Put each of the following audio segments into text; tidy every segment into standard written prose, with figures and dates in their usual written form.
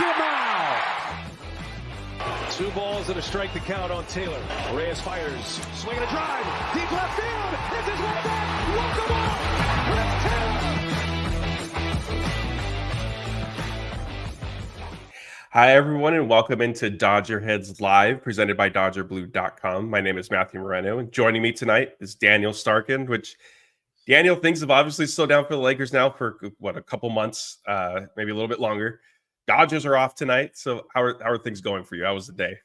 Now. 2 balls and a strike to count on Taylor. Reyes fires, swinging a drive, deep left field. This is way back. Welcome up. Chris Taylor. Hi, everyone, and welcome into DodgerHeads Live, presented by DodgerBlue.com. My name is Matthew Moreno, and joining me tonight is Daniel Starkand, which, Daniel, things have obviously slowed down for the Lakers now for, a couple months, maybe a little bit longer. Dodgers are off tonight, so how are things going for you? How was the day?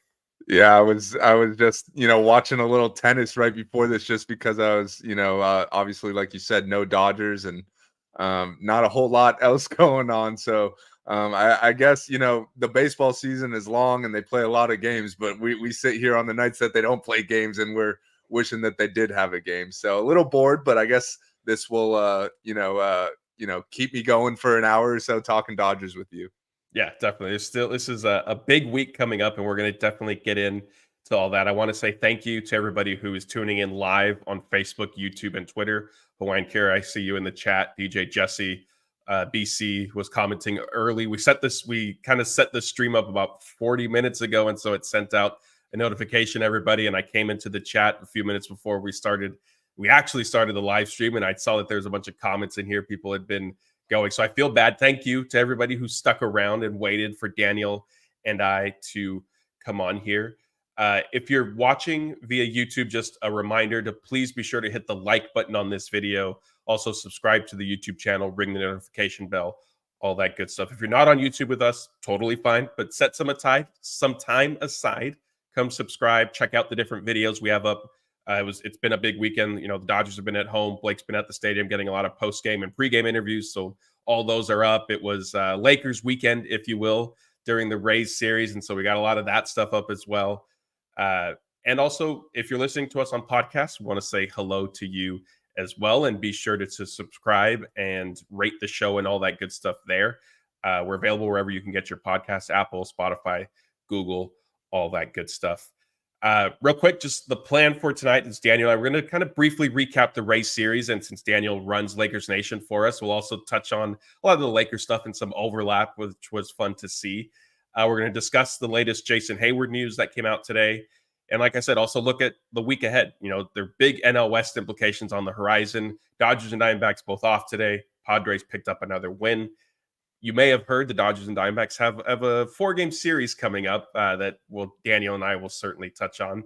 Yeah, I was just, watching a little tennis right before this just because I was, obviously, like you said, no Dodgers and not a whole lot else going on. So I guess, the baseball season is long and they play a lot of games, but we sit here on the nights that they don't play games and we're wishing that they did have a game. So a little bored, but I guess this will, keep me going for an hour or so talking Dodgers with you. Yeah, definitely. This is a big week coming up, and we're going to definitely get into all that. I want to say thank you to everybody who is tuning in live on Facebook, YouTube, and Twitter. Hawaiian Kara, I see you in the chat. DJ Jesse, BC was commenting early. We kind of set this stream up about 40 minutes ago, and so it sent out a notification, everybody, and I came into the chat a few minutes before we started. We actually started the live stream, and I saw that there's a bunch of comments in here. People had been going. So I feel bad. Thank you to everybody who stuck around and waited for Daniel and I to come on here. If you're watching via YouTube, just a reminder to please be sure to hit the like button on this video. Also subscribe to the YouTube channel, ring the notification bell, all that good stuff. If you're not on YouTube with us, totally fine, but set some time aside, come subscribe, check out the different videos we have up. It's been a big weekend. The Dodgers have been at home. Blake's been at the stadium getting a lot of post-game and pre-game interviews. So all those are up. It was Lakers weekend, if you will, during the Rays series. And so we got a lot of that stuff up as well. And also, if you're listening to us on podcasts, we want to say hello to you as well. And be sure to subscribe and rate the show and all that good stuff there. We're available wherever you can get your podcasts, Apple, Spotify, Google, all that good stuff. Real quick, just the plan for tonight is Daniel and I, we're going to kind of briefly recap the Rays series. And since Daniel runs Lakers Nation for us, we'll also touch on a lot of the Lakers stuff and some overlap, which was fun to see. We're going to discuss the latest Jason Heyward news that came out today. And like I said, also look at the week ahead. There are big NL West implications on the horizon. Dodgers and Diamondbacks both off today. Padres picked up another win. You may have heard the Dodgers and Diamondbacks have a 4-game series coming up that Daniel and I will certainly touch on.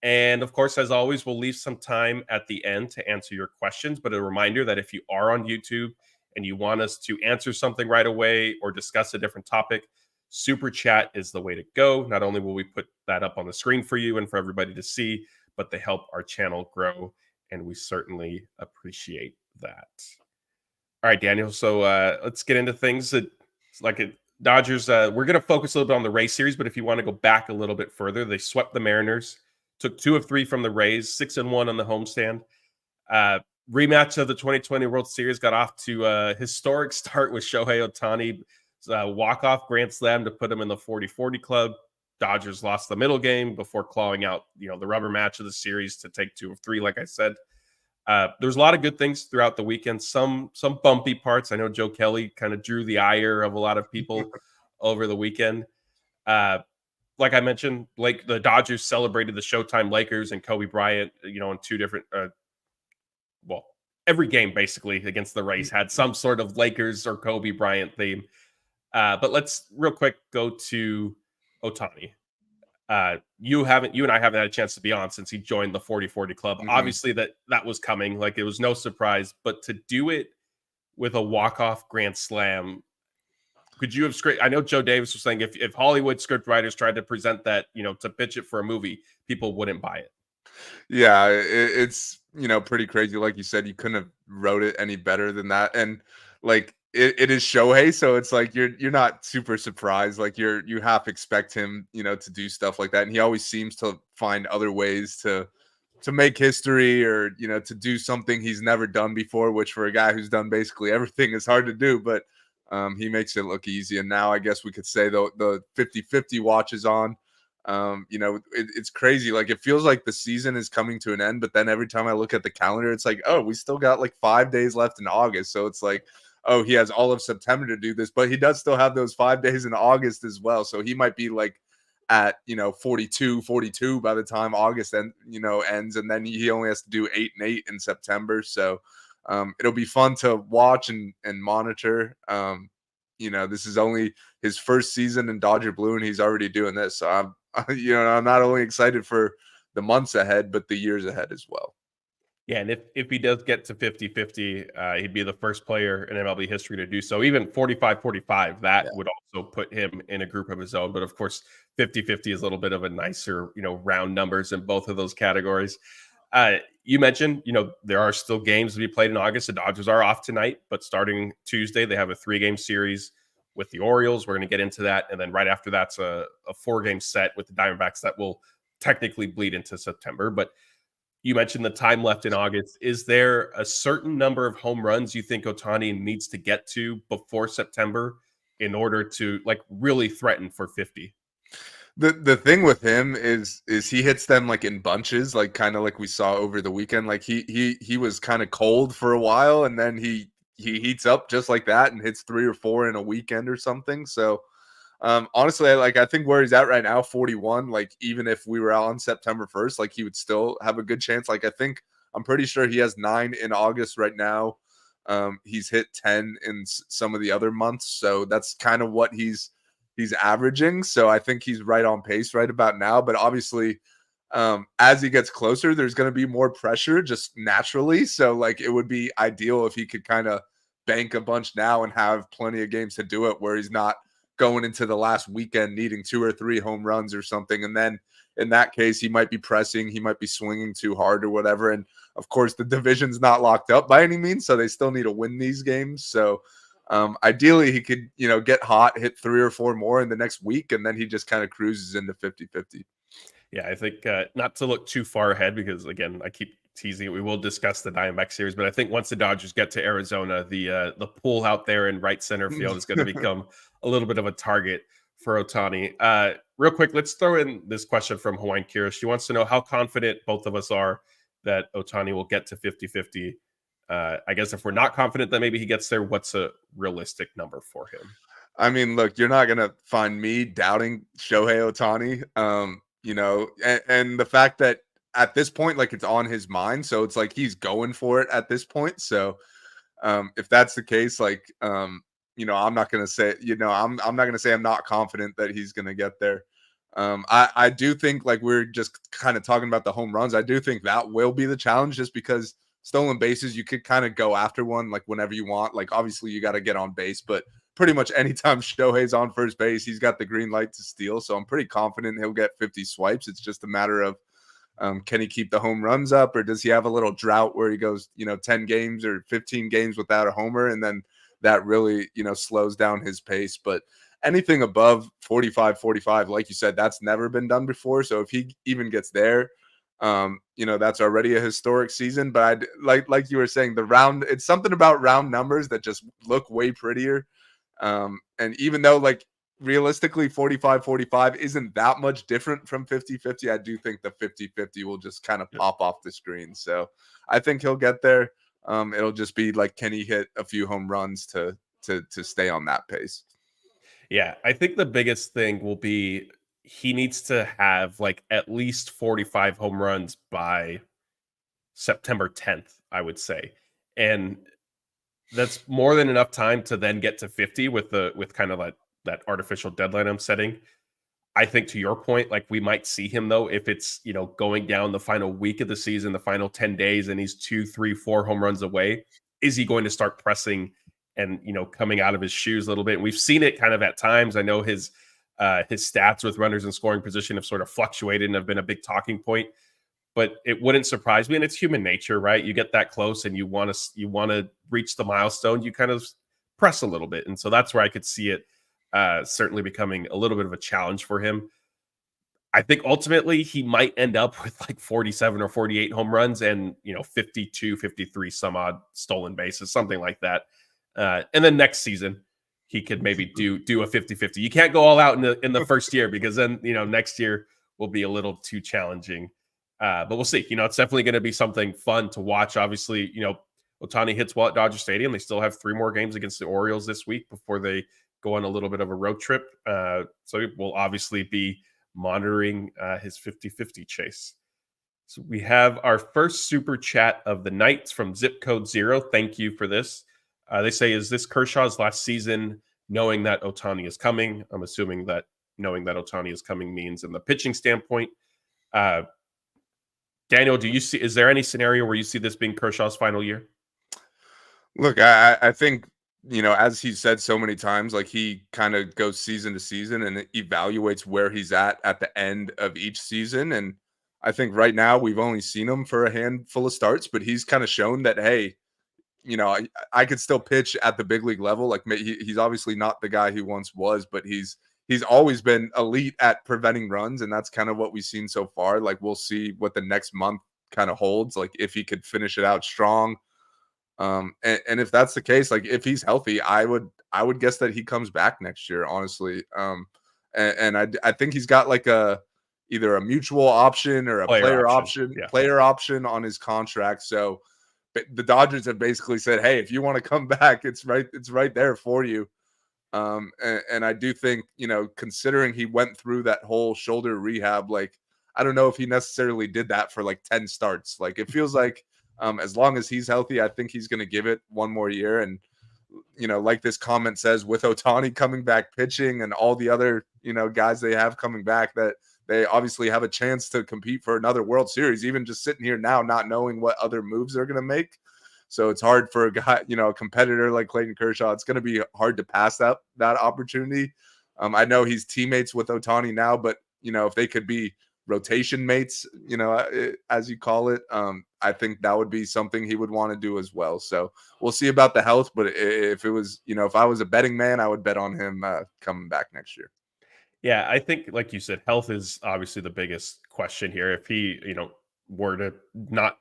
And of course, as always, we'll leave some time at the end to answer your questions. But a reminder that if you are on YouTube and you want us to answer something right away or discuss a different topic, Super Chat is the way to go. Not only will we put that up on the screen for you and for everybody to see, but they help our channel grow. And we certainly appreciate that. All right, Daniel. So let's get into things. Dodgers, we're going to focus a little bit on the Rays series, but if you want to go back a little bit further, they swept the Mariners, took 2 of 3 from the Rays, 6-1 on the homestand. Rematch of the 2020 World Series, got off to a historic start with Shohei Ohtani, walk-off grand slam to put him in the 40-40 club. Dodgers lost the middle game before clawing out, the rubber match of the series to take 2 of 3, like I said. There's a lot of good things throughout the weekend, some bumpy parts. I know Joe Kelly kind of drew the ire of a lot of people over the weekend. Like I mentioned, the Dodgers celebrated the Showtime Lakers and Kobe Bryant, in 2 different, every game basically against the Rays had some sort of Lakers or Kobe Bryant theme. But let's real quick go to Ohtani. You and I haven't had a chance to be on since he joined the 40-40 club. Mm-hmm. Obviously that was coming. It was no surprise, but to do it with a walk-off grand slam, could you have I know Joe Davis was saying if Hollywood script writers tried to present that, to pitch it for a movie, people wouldn't buy it. Yeah, it's, pretty crazy. Like you said, you couldn't have wrote it any better than that. And it is Shohei, so it's you're not super surprised. You half expect him, to do stuff like that, and he always seems to find other ways to make history or to do something he's never done before. Which for a guy who's done basically everything is hard to do, but he makes it look easy. And now I guess we could say the 50-50 watch is on. It's crazy. It feels like the season is coming to an end, but then every time I look at the calendar, it's oh, we still got 5 days left in August. So it's oh, he has all of September to do this, but he does still have those 5 days in August as well. So he might be like at 42 by the time August ends, and then he only has to do 8 and 8 in September. So it'll be fun to watch and monitor. This is only his first season in Dodger blue, and he's already doing this. So I'm not only excited for the months ahead, but the years ahead as well. Yeah, and if he does get to 50-50, he'd be the first player in MLB history to do so. Even 45-45, that would also put him in a group of his own. But of course, 50-50 is a little bit of a nicer, round numbers in both of those categories. You mentioned, there are still games to be played in August. The Dodgers are off tonight, but starting Tuesday, they have a 3-game series with the Orioles. We're going to get into that. And then right after that's a 4-game set with the Diamondbacks that will technically bleed into September. But you mentioned the time left in August. Is there a certain number of home runs you think Ohtani needs to get to before September in order to really threaten for 50? The thing with him is he hits them like in bunches, like kind of like we saw over the weekend. Like he was kind of cold for a while, and then he heats up just like that and hits 3 or 4 in a weekend or something. So honestly, I think where he's at right now, 41, like even if we were out on September 1st, like he would still have a good chance. I'm pretty sure he has 9 in August right now. He's hit 10 in some of the other months. So that's kind of what he's averaging. So I think he's right on pace right about now. But obviously, as he gets closer, there's going to be more pressure just naturally. So it would be ideal if he could kind of bank a bunch now and have plenty of games to do it, where he's not going into the last weekend needing 2 or 3 home runs or something. And then in that case, he might be pressing, he might be swinging too hard or whatever. And of course, the division's not locked up by any means, so they still need to win these games. So ideally, he could, get hot, hit 3 or 4 more in the next week, and then he just kind of cruises into 50-50. Yeah, I think not to look too far ahead, because again, I keep teasing it. We will discuss the Diamondback series, but I think once the Dodgers get to Arizona, the pool out there in right center field is going to become a little bit of a target for Ohtani. Real quick, let's throw in this question from Hawaiian Kira. She wants to know how confident both of us are that Ohtani will get to 50-50. I guess if we're not confident that maybe he gets there, what's a realistic number for him? I mean, look, you're not going to find me doubting Shohei Ohtani. And the fact that at this point, it's on his mind. So it's like he's going for it at this point. So if that's the case, I'm not going to say, I'm not going to say I'm not confident that he's going to get there. I do think, we're just kind of talking about the home runs, I do think that will be the challenge, just because stolen bases, you could kind of go after one whenever you want. Obviously you got to get on base, but pretty much anytime Shohei's on first base, he's got the green light to steal. So I'm pretty confident he'll get 50 swipes. It's just a matter of can he keep the home runs up, or does he have a little drought where he goes 10 games or 15 games without a homer, and then that really slows down his pace. But anything above 45, like you said, that's never been done before. So if he even gets there, that's already a historic season. But like you were saying, it's something about round numbers that just look way prettier. And even though realistically 45 isn't that much different from 50-50, I do think the 50-50 will just kind of pop off the screen. So I think he'll get there. It'll just be can he hit a few home runs to stay on that pace? Yeah, I think the biggest thing will be he needs to have at least 45 home runs by September 10th, I would say. And that's more than enough time to then get to 50 with kind of that artificial deadline I'm setting. I think to your point, we might see him though, if it's, going down the final week of the season, the final 10 days, and he's 2, 3, 4 home runs away. Is he going to start pressing and, coming out of his shoes a little bit? And we've seen it kind of at times. I know his stats with runners in scoring position have sort of fluctuated and have been a big talking point, but it wouldn't surprise me. And it's human nature, right? You get that close and you want to reach the milestone, you kind of press a little bit. And so that's where I could see it certainly becoming a little bit of a challenge for him. I think ultimately he might end up with 47 or 48 home runs and 52, 53 some odd stolen bases, something like that. And then next season he could maybe do a 50-50. You can't go all out in the first year, because then next year will be a little too challenging. But we'll see. It's definitely going to be something fun to watch. Obviously, Ohtani hits well at Dodger Stadium. They still have 3 more games against the Orioles this week before they go on a little bit of a road trip. So we'll obviously be monitoring his 50-50 chase. So we have our first super chat of the night from Zip Code 0. Thank you for this. They say, is this Kershaw's last season knowing that Ohtani is coming? I'm assuming that knowing that Ohtani is coming means in the pitching standpoint. Daniel, is there any scenario where you see this being Kershaw's final year? Look, I think, as he said so many times, like he kind of goes season to season and evaluates where he's at the end of each season. And I think right now we've only seen him for a handful of starts, but he's kind of shown that, hey, I could still pitch at the big league level. Like he's obviously not the guy he once was, but he's always been elite at preventing runs. And that's kind of what we've seen so far. Like we'll see what the next month kind of holds, like if he could finish it out strong. And if that's the case, like if he's healthy, I would guess that he comes back next year, honestly. And I think he's got like either a mutual option or a player option on his contract. So the Dodgers have basically said, hey, if you want to come back, it's right there for you. And I do think, considering he went through that whole shoulder rehab, like I don't know if he necessarily did that for like 10 starts. Like it feels like as long as he's healthy, I think he's going to give it one more year. And, like this comment says, with Ohtani coming back pitching and all the other, guys they have coming back, that they obviously have a chance to compete for another World Series, even just sitting here now, not knowing what other moves they're going to make. So it's hard for a guy, a competitor like Clayton Kershaw. It's going to be hard to pass that opportunity. I know he's teammates with Ohtani now, but, if they could be rotation mates, as you call it, I think that would be something he would want to do as well. So we'll see about the health. But if it was, if I was a betting man, I would bet on him coming back next year. Yeah, I think, like you said, health is obviously the biggest question here. If he, were to not,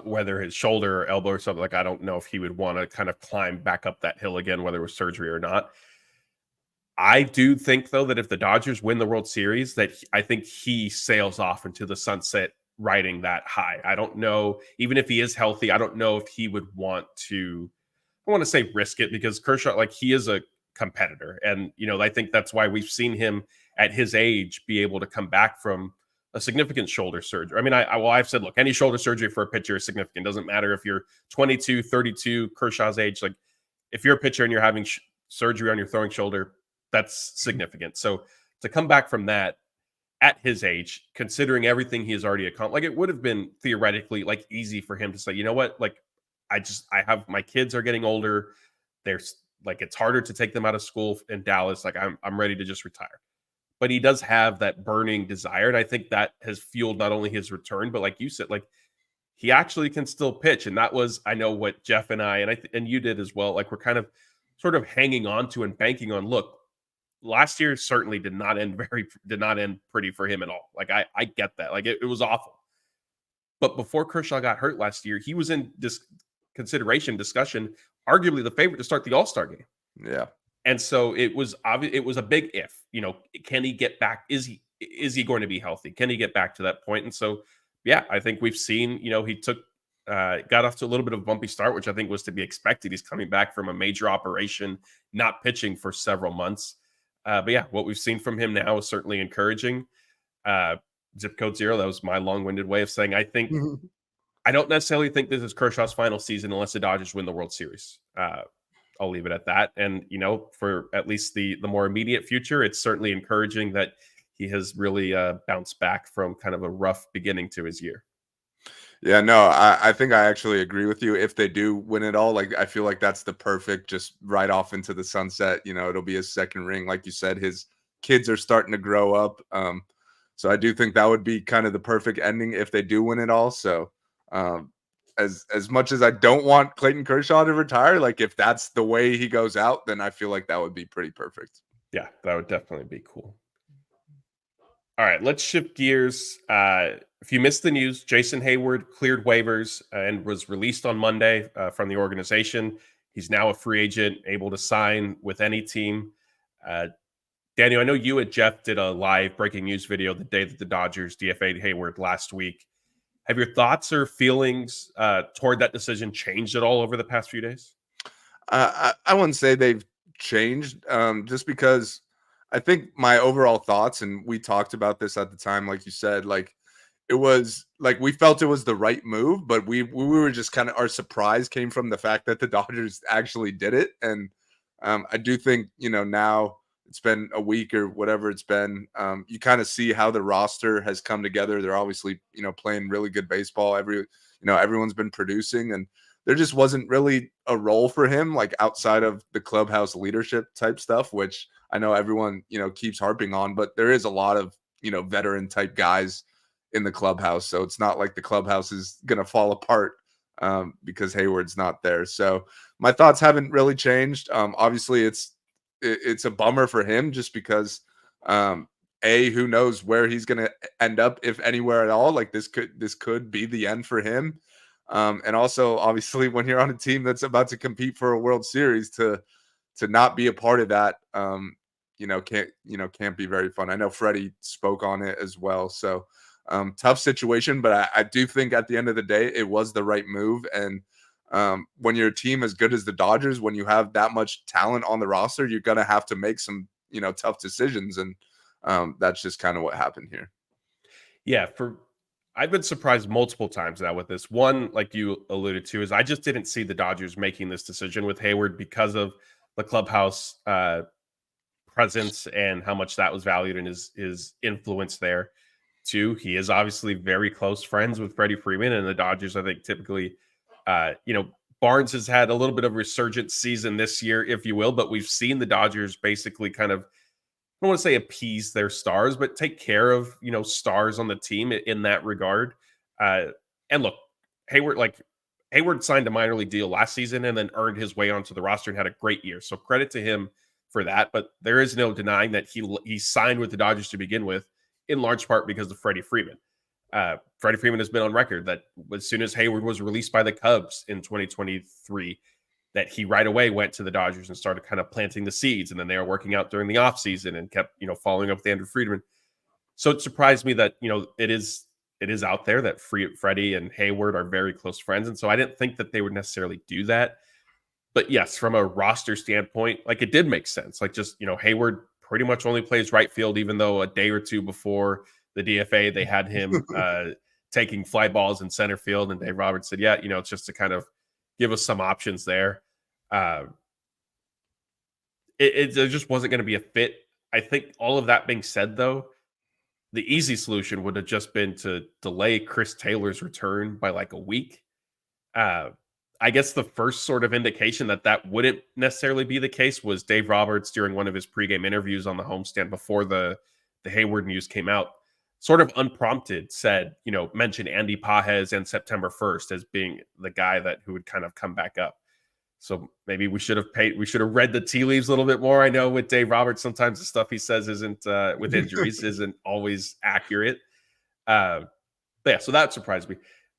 whether his shoulder or elbow or something, like I don't know if he would want to kind of climb back up that hill again, whether it was surgery or not. I do think, though, that if the Dodgers win the World Series, I think he sails off into the sunset riding that high. I don't know, even if he is healthy, I don't know if he would want to, I want to say risk it, because Kershaw, like he is a competitor. And, I think that's why we've seen him at his age be able to come back from a significant shoulder surgery. I mean, I've said, look, any shoulder surgery for a pitcher is significant. It doesn't matter if you're 22, 32, Kershaw's age. Like if you're a pitcher and you're having surgery on your throwing shoulder, that's significant. So to come back from that at his age, considering everything he has already accomplished, like it would have been theoretically like easy for him to say, you know what, like I have, my kids are getting older. There's like, it's harder to take them out of school in Dallas. Like I'm ready to just retire. But he does have that burning desire. And I think that has fueled not only his return, but like you said, like he actually can still pitch. And that was, I know what Jeff and I, and you did as well. Like we're kind of sort of hanging on to and banking on, look, last year certainly did not end pretty for him at all. Like I get that. Like it was awful. But before Kershaw got hurt last year, he was in discussion, arguably the favorite to start the All-Star game. Yeah. And so it was obvious, it was a big if, can he get back? Is he going to be healthy? Can he get back to that point? And so, yeah, I think we've seen, he got off to a little bit of a bumpy start, which I think was to be expected. He's coming back from a major operation, not pitching for several months. But yeah, what we've seen from him now is certainly encouraging. Zip Code 0, that was my long-winded way of saying, I think, I don't necessarily think this is Kershaw's final season unless the Dodgers win the World Series. I'll leave it at that. And, for at least the more immediate future, it's certainly encouraging that he has really bounced back from kind of a rough beginning to his year. Yeah, no, I think I actually agree with you. If they do win it all, like I feel like that's the perfect, just right off into the sunset. It'll be his second ring. Like you said, his kids are starting to grow up. So I do think that would be kind of the perfect ending if they do win it all. So as much as I don't want Clayton Kershaw to retire, like if that's the way he goes out, then I feel like that would be pretty perfect. Yeah, that would definitely be cool. All right, let's shift gears. If you missed the news, Jason Heyward cleared waivers and was released on Monday from the organization. He's now a free agent, able to sign with any team. Daniel, I know you and Jeff did a live breaking news video the day that the Dodgers DFA'd Heyward last week. Have your thoughts or feelings toward that decision changed at all over the past few days? I wouldn't say they've changed, just because I think my overall thoughts, and we talked about this at the time, like you said, like it was like we felt it was the right move, but we were just kind of, our surprise came from the fact that the Dodgers actually did it. And I do think, now it's been a week or whatever it's been, you kind of see how the roster has come together. They're obviously, playing really good baseball. Everyone's been producing, and there just wasn't really a role for him, like outside of the clubhouse leadership type stuff, which I know everyone, keeps harping on, but there is a lot of, veteran type guys in the clubhouse. So it's not like the clubhouse is going to fall apart because Heyward's not there. So my thoughts haven't really changed. Obviously it's a bummer for him just because who knows where he's going to end up, if anywhere at all. Like this could be the end for him. And also obviously when you're on a team that's about to compete for a World Series, to not be a part of that, can't be very fun. I know Freddie spoke on it as well. So tough situation, but I do think at the end of the day, it was the right move. And when you're a team as good as the Dodgers, when you have that much talent on the roster, you're going to have to make some, tough decisions. And that's just kind of what happened here. Yeah. I've been surprised multiple times now with this. One, like you alluded to, is I just didn't see the Dodgers making this decision with Heyward because of the clubhouse presence and how much that was valued and his influence there. Two, he is obviously very close friends with Freddie Freeman, and the Dodgers, I think, typically, Barnes has had a little bit of a resurgent season this year, if you will, but we've seen the Dodgers basically kind of, I don't want to say appease their stars, but take care of, stars on the team in that regard. And look, Heyward signed a minor league deal last season and then earned his way onto the roster and had a great year. So credit to him for that. But there is no denying that he signed with the Dodgers to begin with, in large part because of Freddie Freeman. Freddie Freeman has been on record that as soon as Heyward was released by the Cubs in 2023, that he right away went to the Dodgers and started kind of planting the seeds. And then they were working out during the offseason and kept, following up with Andrew Friedman. So it surprised me that, it is out there that Freddie and Heyward are very close friends. And so I didn't think that they would necessarily do that. But yes, from a roster standpoint, like it did make sense. Like just, Heyward pretty much only plays right field, even though a day or two before the DFA, they had him taking fly balls in center field. And Dave Roberts said, yeah, it's just to kind of give us some options there. It just wasn't going to be a fit. I think all of that being said, though, the easy solution would have just been to delay Chris Taylor's return by like a week. I guess the first sort of indication that wouldn't necessarily be the case was Dave Roberts during one of his pregame interviews on the homestand before the Heyward news came out, sort of unprompted said, mentioned Andy Pages and September 1st as being the guy who would kind of come back up. So maybe we should have read the tea leaves a little bit more. I know with Dave Roberts, sometimes the stuff he says isn't with injuries isn't always accurate. But yeah, so that surprised me.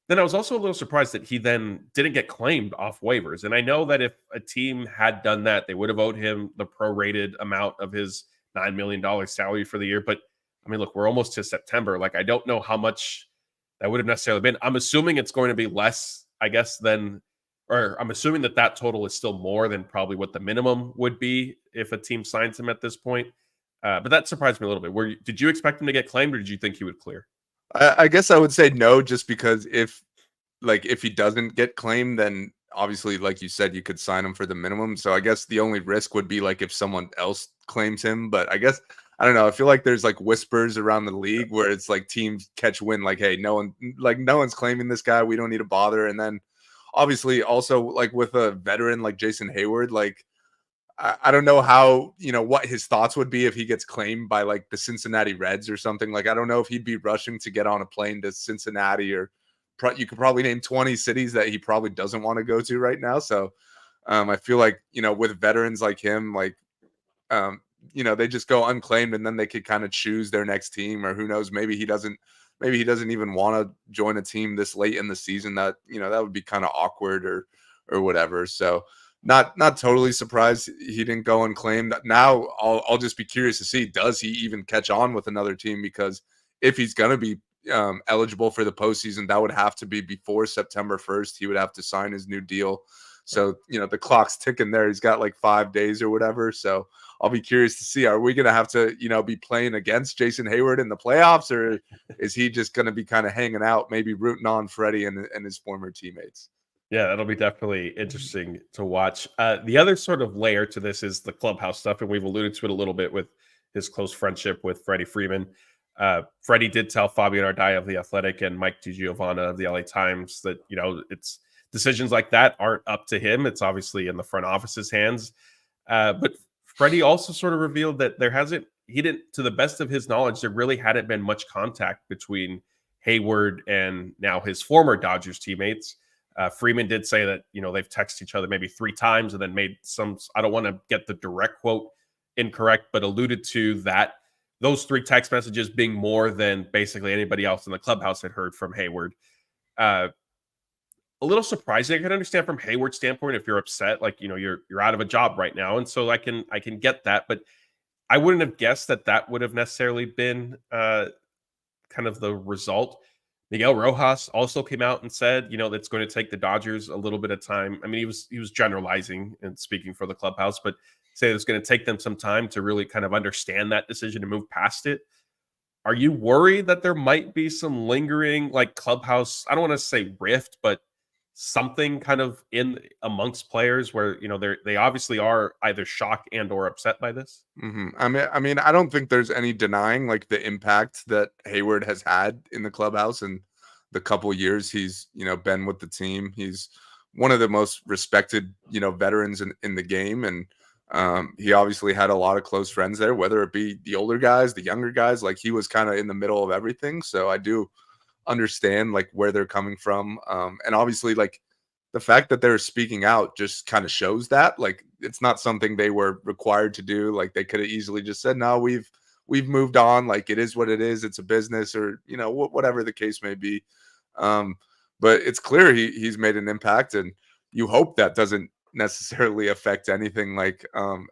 Then I was also a little surprised that he then didn't get claimed off waivers. And I know that if a team had done that, they would have owed him the prorated amount of his $9 million salary for the year. But I mean, look, we're almost to September. Like, I don't know how much that would have necessarily been. I'm assuming it's going to be less, I guess, or I'm assuming that total is still more than probably what the minimum would be if a team signs him at this point. But that surprised me a little bit. Did you expect him to get claimed, or did you think he would clear? I guess I would say no, just because if he doesn't get claimed, then obviously, like you said, you could sign him for the minimum. So I guess the only risk would be like if someone else claims him. But I guess, I don't know. I feel like there's like whispers around the league where it's like teams catch wind, like, hey, no one's claiming this guy. We don't need to bother. And then obviously also like with a veteran like Jason Heyward, like I don't know how, what his thoughts would be if he gets claimed by like the Cincinnati Reds or something. Like, I don't know if he'd be rushing to get on a plane to Cincinnati, or you could probably name 20 cities that he probably doesn't want to go to right now. So I feel like, with veterans like him, like, they just go unclaimed and then they could kind of choose their next team, or who knows, maybe he doesn't even want to join a team this late in the season. That, that would be kind of awkward or whatever. So not totally surprised he didn't go unclaimed. Now I'll just be curious to see, does he even catch on with another team? Because if he's going to be, eligible for the postseason, that would have to be before September 1st. He would have to sign his new deal. So, the clock's ticking there. He's got like 5 days or whatever. So I'll be curious to see, are we going to have to, be playing against Jason Heyward in the playoffs, or is he just going to be kind of hanging out, maybe rooting on Freddie and his former teammates? Yeah, that'll be definitely interesting to watch. The other sort of layer to this is the clubhouse stuff, and we've alluded to it a little bit with his close friendship with Freddie Freeman. Freddie did tell Fabio Nardai of The Athletic and Mike DiGiovanna of the LA Times that, it's decisions like that aren't up to him. It's obviously in the front office's hands. But Freddie also sort of revealed that to the best of his knowledge, there really hadn't been much contact between Heyward and now his former Dodgers teammates. Freeman did say that, they've texted each other maybe 3 times and then made some, I don't want to get the direct quote incorrect, but alluded to that those 3 text messages being more than basically anybody else in the clubhouse had heard from Heyward. A little surprising. I can understand from Heyward's standpoint if you're upset, like, you're out of a job right now. And so I can get that, but I wouldn't have guessed that would have necessarily been kind of the result. Miguel Rojas also came out and said, that's going to take the Dodgers a little bit of time. I mean, he was generalizing and speaking for the clubhouse, but say it's going to take them some time to really kind of understand that decision and move past it. Are you worried that there might be some lingering, like, clubhouse, I don't want to say rift, but something kind of in amongst players where, they obviously are either shocked and or upset by this? Mm-hmm. I mean, I don't think there's any denying like the impact that Heyward has had in the clubhouse and the couple years he's, been with the team. He's one of the most respected, veterans in the game. And he obviously had a lot of close friends there, whether it be the older guys, the younger guys, like he was kind of in the middle of everything. So I do understand like where they're coming from. And obviously like the fact that they're speaking out just kind of shows that like it's not something they were required to do. Like they could have easily just said, no, we've moved on. Like it is what it is. It's a business, or, whatever the case may be. But it's clear he's made an impact, and you hope that doesn't necessarily affect anything like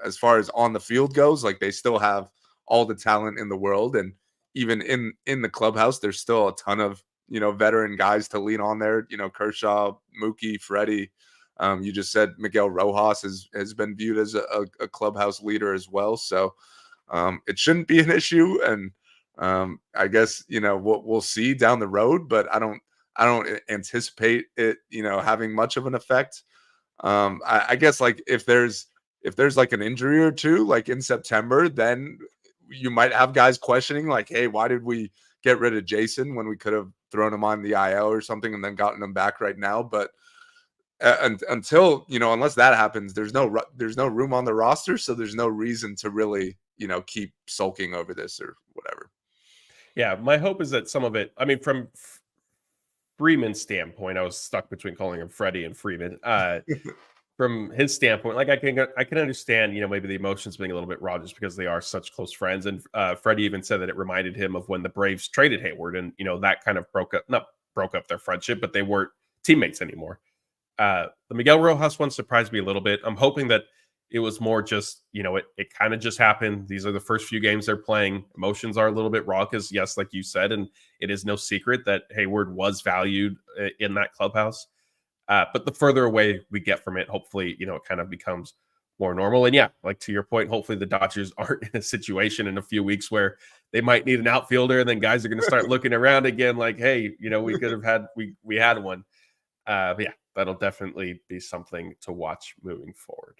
as far as on the field goes. Like they still have all the talent in the world, and even in the clubhouse there's still a ton of veteran guys to lean on there. Kershaw, Mookie, Freddie. You just said Miguel Rojas has been viewed as a clubhouse leader as well, so it shouldn't be an issue. And I guess we'll see down the road, but I don't anticipate it having much of an effect. I guess like if there's like an injury or two like in September, then you might have guys questioning like, hey, why did we get rid of Jason when we could have thrown him on the IL or something and then gotten him back right now? But until unless that happens, there's no room on the roster, so there's no reason to really keep sulking over this or whatever. Yeah, my hope is that some of it, I mean, from Freeman's standpoint, I was stuck between calling him Freddie and Freeman. From his standpoint, like I can understand, maybe the emotions being a little bit raw just because they are such close friends. And Freddie even said that it reminded him of when the Braves traded Heyward, and that kind of not broke up their friendship, but they weren't teammates anymore. The Miguel Rojas one surprised me a little bit. I'm hoping that it was more just, it kind of just happened. These are the first few games they're playing. Emotions are a little bit raw because, yes, like you said, and it is no secret that Heyward was valued in that clubhouse. But the further away we get from it, hopefully, it kind of becomes more normal. And yeah, like to your point, hopefully the Dodgers aren't in a situation in a few weeks where they might need an outfielder, and then guys are going to start looking around again like, hey, we could have had, we had one. But yeah, that'll definitely be something to watch moving forward.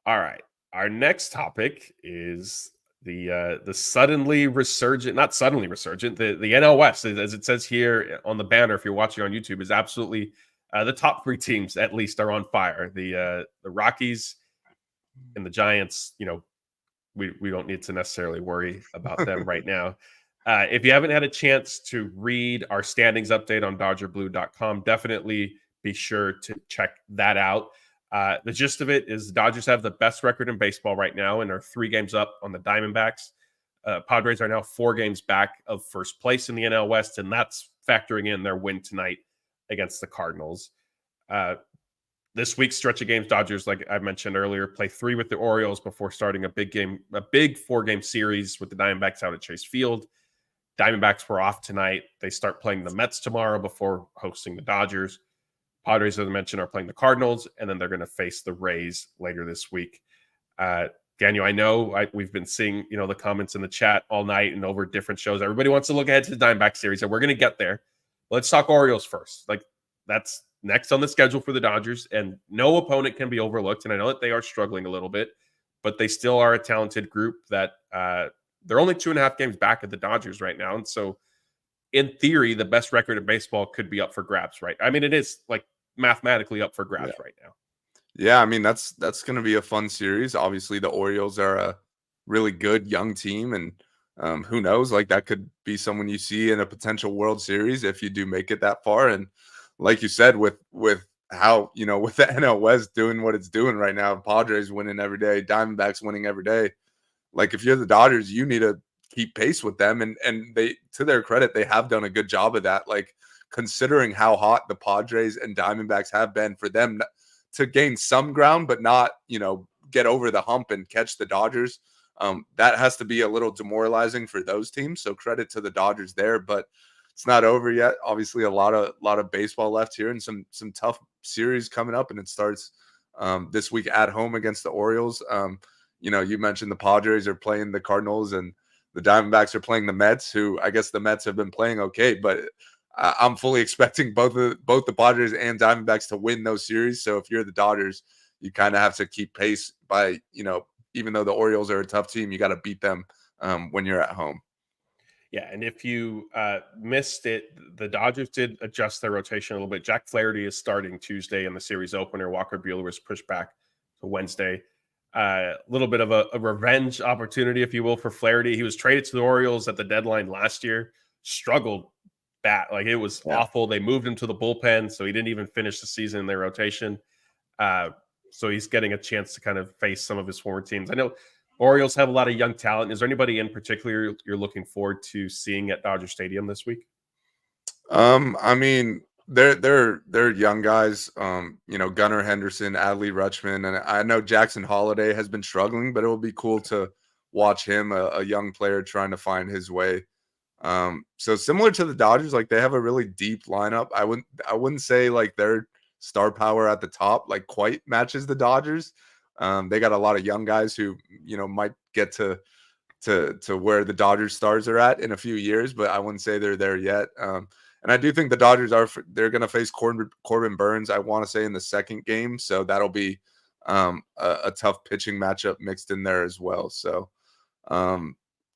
All right. Our next topic is the suddenly resurgent, not suddenly resurgent, the NL West, as it says here on the banner, if you're watching on YouTube, is absolutely the top 3 teams at least are on fire. The Rockies and the Giants, we don't need to necessarily worry about them right now. If you haven't had a chance to read our standings update on DodgerBlue.com, definitely be sure to check that out. The gist of it is the Dodgers have the best record in baseball right now and are 3 games up on the Diamondbacks. Padres are now 4 games back of first place in the NL West, and that's factoring in their win tonight against the Cardinals. This week's stretch of games, Dodgers, like I mentioned earlier, play 3 with the Orioles before starting a big 4-game series with the Diamondbacks out at Chase Field. Diamondbacks were off tonight. They start playing the Mets tomorrow before hosting the Dodgers. Padres, as I mentioned, are playing the Cardinals, and then they're going to face the Rays later this week. Daniel, I know we've been seeing, the comments in the chat all night and over different shows. Everybody wants to look ahead to the Diamondback series, and we're going to get there. Let's talk Orioles first. Like, that's next on the schedule for the Dodgers, and no opponent can be overlooked. And I know that they are struggling a little bit, but they still are a talented group that they're only 2.5 games back at the Dodgers right now. And so in theory, the best record in baseball could be up for grabs, right? I mean, it is like mathematically up for grabs right now. Yeah, I mean, that's going to be a fun series. Obviously, the Orioles are a really good young team, and who knows, like that could be someone you see in a potential World Series if you do make it that far. And like you said, with how, with the NL West doing what it's doing right now, Padres winning every day, Diamondbacks winning every day. Like, if you're the Dodgers, you need to keep pace with them. And they, to their credit, they have done a good job of that. Like, considering how hot the Padres and Diamondbacks have been, for them to gain some ground, but not, get over the hump and catch the Dodgers. That has to be a little demoralizing for those teams. So credit to the Dodgers there, but it's not over yet. Obviously, a lot of baseball left here, and some tough series coming up. And it starts this week at home against the Orioles. You mentioned the Padres are playing the Cardinals, and the Diamondbacks are playing the Mets, who I guess the Mets have been playing okay, but I'm fully expecting both the Padres and Diamondbacks to win those series. So if you're the Dodgers, you kind of have to keep pace by, even though the Orioles are a tough team, you got to beat them when you're at home. Yeah, and if you missed it, the Dodgers did adjust their rotation a little bit. Jack Flaherty is starting Tuesday in the series opener. Walker Buehler was pushed back to Wednesday. A little bit of a revenge opportunity, if you will, for Flaherty. He was traded to the Orioles at the deadline last year, struggled bad. Like, it was awful. They moved him to the bullpen, so he didn't even finish the season in their rotation. So he's getting a chance to kind of face some of his former teams. I know Orioles have a lot of young talent. Is there anybody in particular you're looking forward to seeing at Dodger Stadium this week? I mean, they're young guys. Gunnar Henderson, Adley Rutschman, and I know Jackson Holliday has been struggling, but it will be cool to watch him, a young player trying to find his way. So similar to the Dodgers, like, they have a really deep lineup. I wouldn't say like their star power at the top like quite matches the Dodgers. They got a lot of young guys who, might get to where the Dodgers stars are at in a few years, but I wouldn't say they're there yet. And I do think the Dodgers they're going to face Corbin Burns, I want to say, in the second game. So that'll be a tough pitching matchup mixed in there as well. So,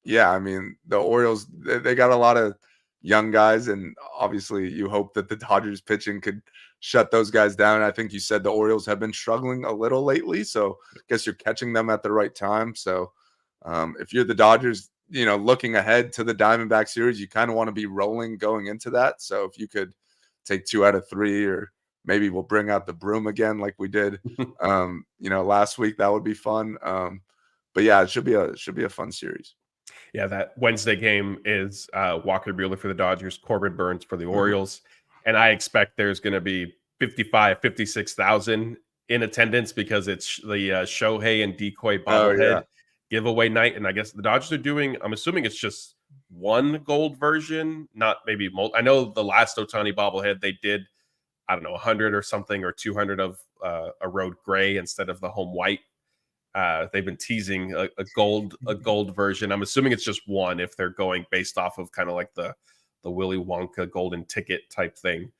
yeah, I mean, the Orioles, they got a lot of young guys, and obviously you hope that the Dodgers pitching could shut those guys down. I think you said the Orioles have been struggling a little lately, so I guess you're catching them at the right time. So if you're the Dodgers, looking ahead to the Diamondback series, you kind of want to be rolling going into that. So if you could take 2 out of 3, or maybe we'll bring out the broom again like we did last week, that would be fun. But yeah, it should be a fun series. Yeah, that Wednesday game is Walker Buehler for the Dodgers, Corbin Burns for the Orioles. And I expect there's going to be 56,000 in attendance because it's the Shohei and Decoy bobblehead giveaway night. And I guess the Dodgers are doing, I'm assuming it's just one gold version, not maybe multiple. I know the last Ohtani bobblehead, they did, 100 or something, or 200 of a road gray instead of the home white. They've been teasing a gold version. I'm assuming it's just one if they're going based off of kind of like the Willy Wonka golden ticket type thing.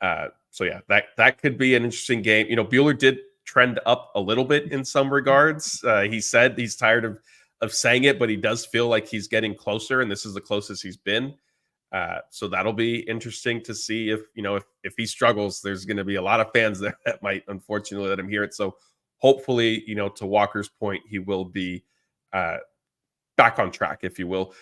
So yeah, that could be an interesting game. Buehler did trend up a little bit in some regards. He said he's tired of saying it, but he does feel like he's getting closer, and this is the closest he's been. So that'll be interesting to see if he struggles. There's going to be a lot of fans there that might unfortunately let him hear it. So hopefully, to Walker's point, he will be back on track, if you will.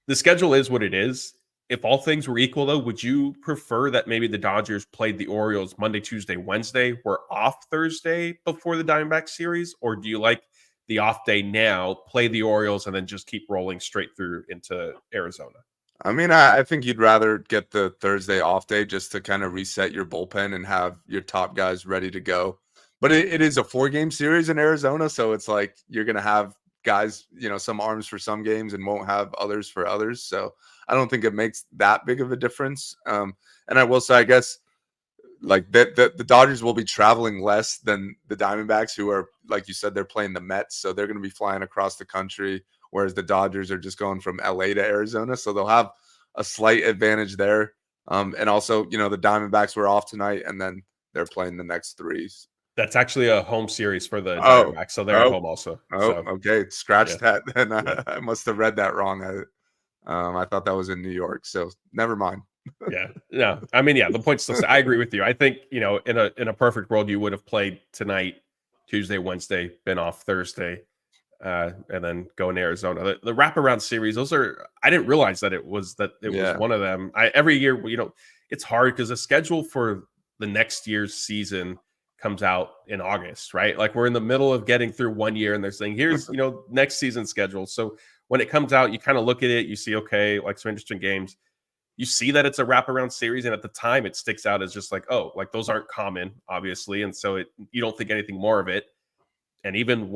The schedule is what it is. If all things were equal, though, would you prefer that maybe the Dodgers played the Orioles Monday, Tuesday, Wednesday, were off Thursday before the Diamondback series? Or do you like the off day now, play the Orioles, and then just keep rolling straight through into Arizona? I mean, I think you'd rather get the Thursday off day just to kind of reset your bullpen and have your top guys ready to go. But it is a 4-game series in Arizona, so it's like you're going to have guys, some arms for some games and won't have others for others. So I don't think it makes that big of a difference. And I will say, I guess, like the Dodgers will be traveling less than the Diamondbacks, who are, like you said, they're playing the Mets, so they're going to be flying across the country, whereas the Dodgers are just going from LA to Arizona, so they'll have a slight advantage there. And also, the Diamondbacks were off tonight, and then they're playing the next three. That's actually a home series for the Diamondbacks, so they're at home also. Okay, scratch that. Then Yeah. I must have read that wrong. I thought that was in New York, so never mind. Yeah, no, I mean, the point's still. I agree with you. I think in a perfect world, you would have played tonight, Tuesday, Wednesday, been off Thursday, and then go in Arizona. The wraparound series, those are. I didn't realize that it was one of them. Every year, it's hard because the schedule for the next year's season comes out in August, right? Like we're in the middle of getting through one year, and they're saying, here's next season schedule. So when it comes out, you kind of look at it, you see, okay, like some interesting games. You see that it's a wraparound series, and at the time it sticks out as just like, oh, like those aren't common, obviously, and so you don't think anything more of it. And even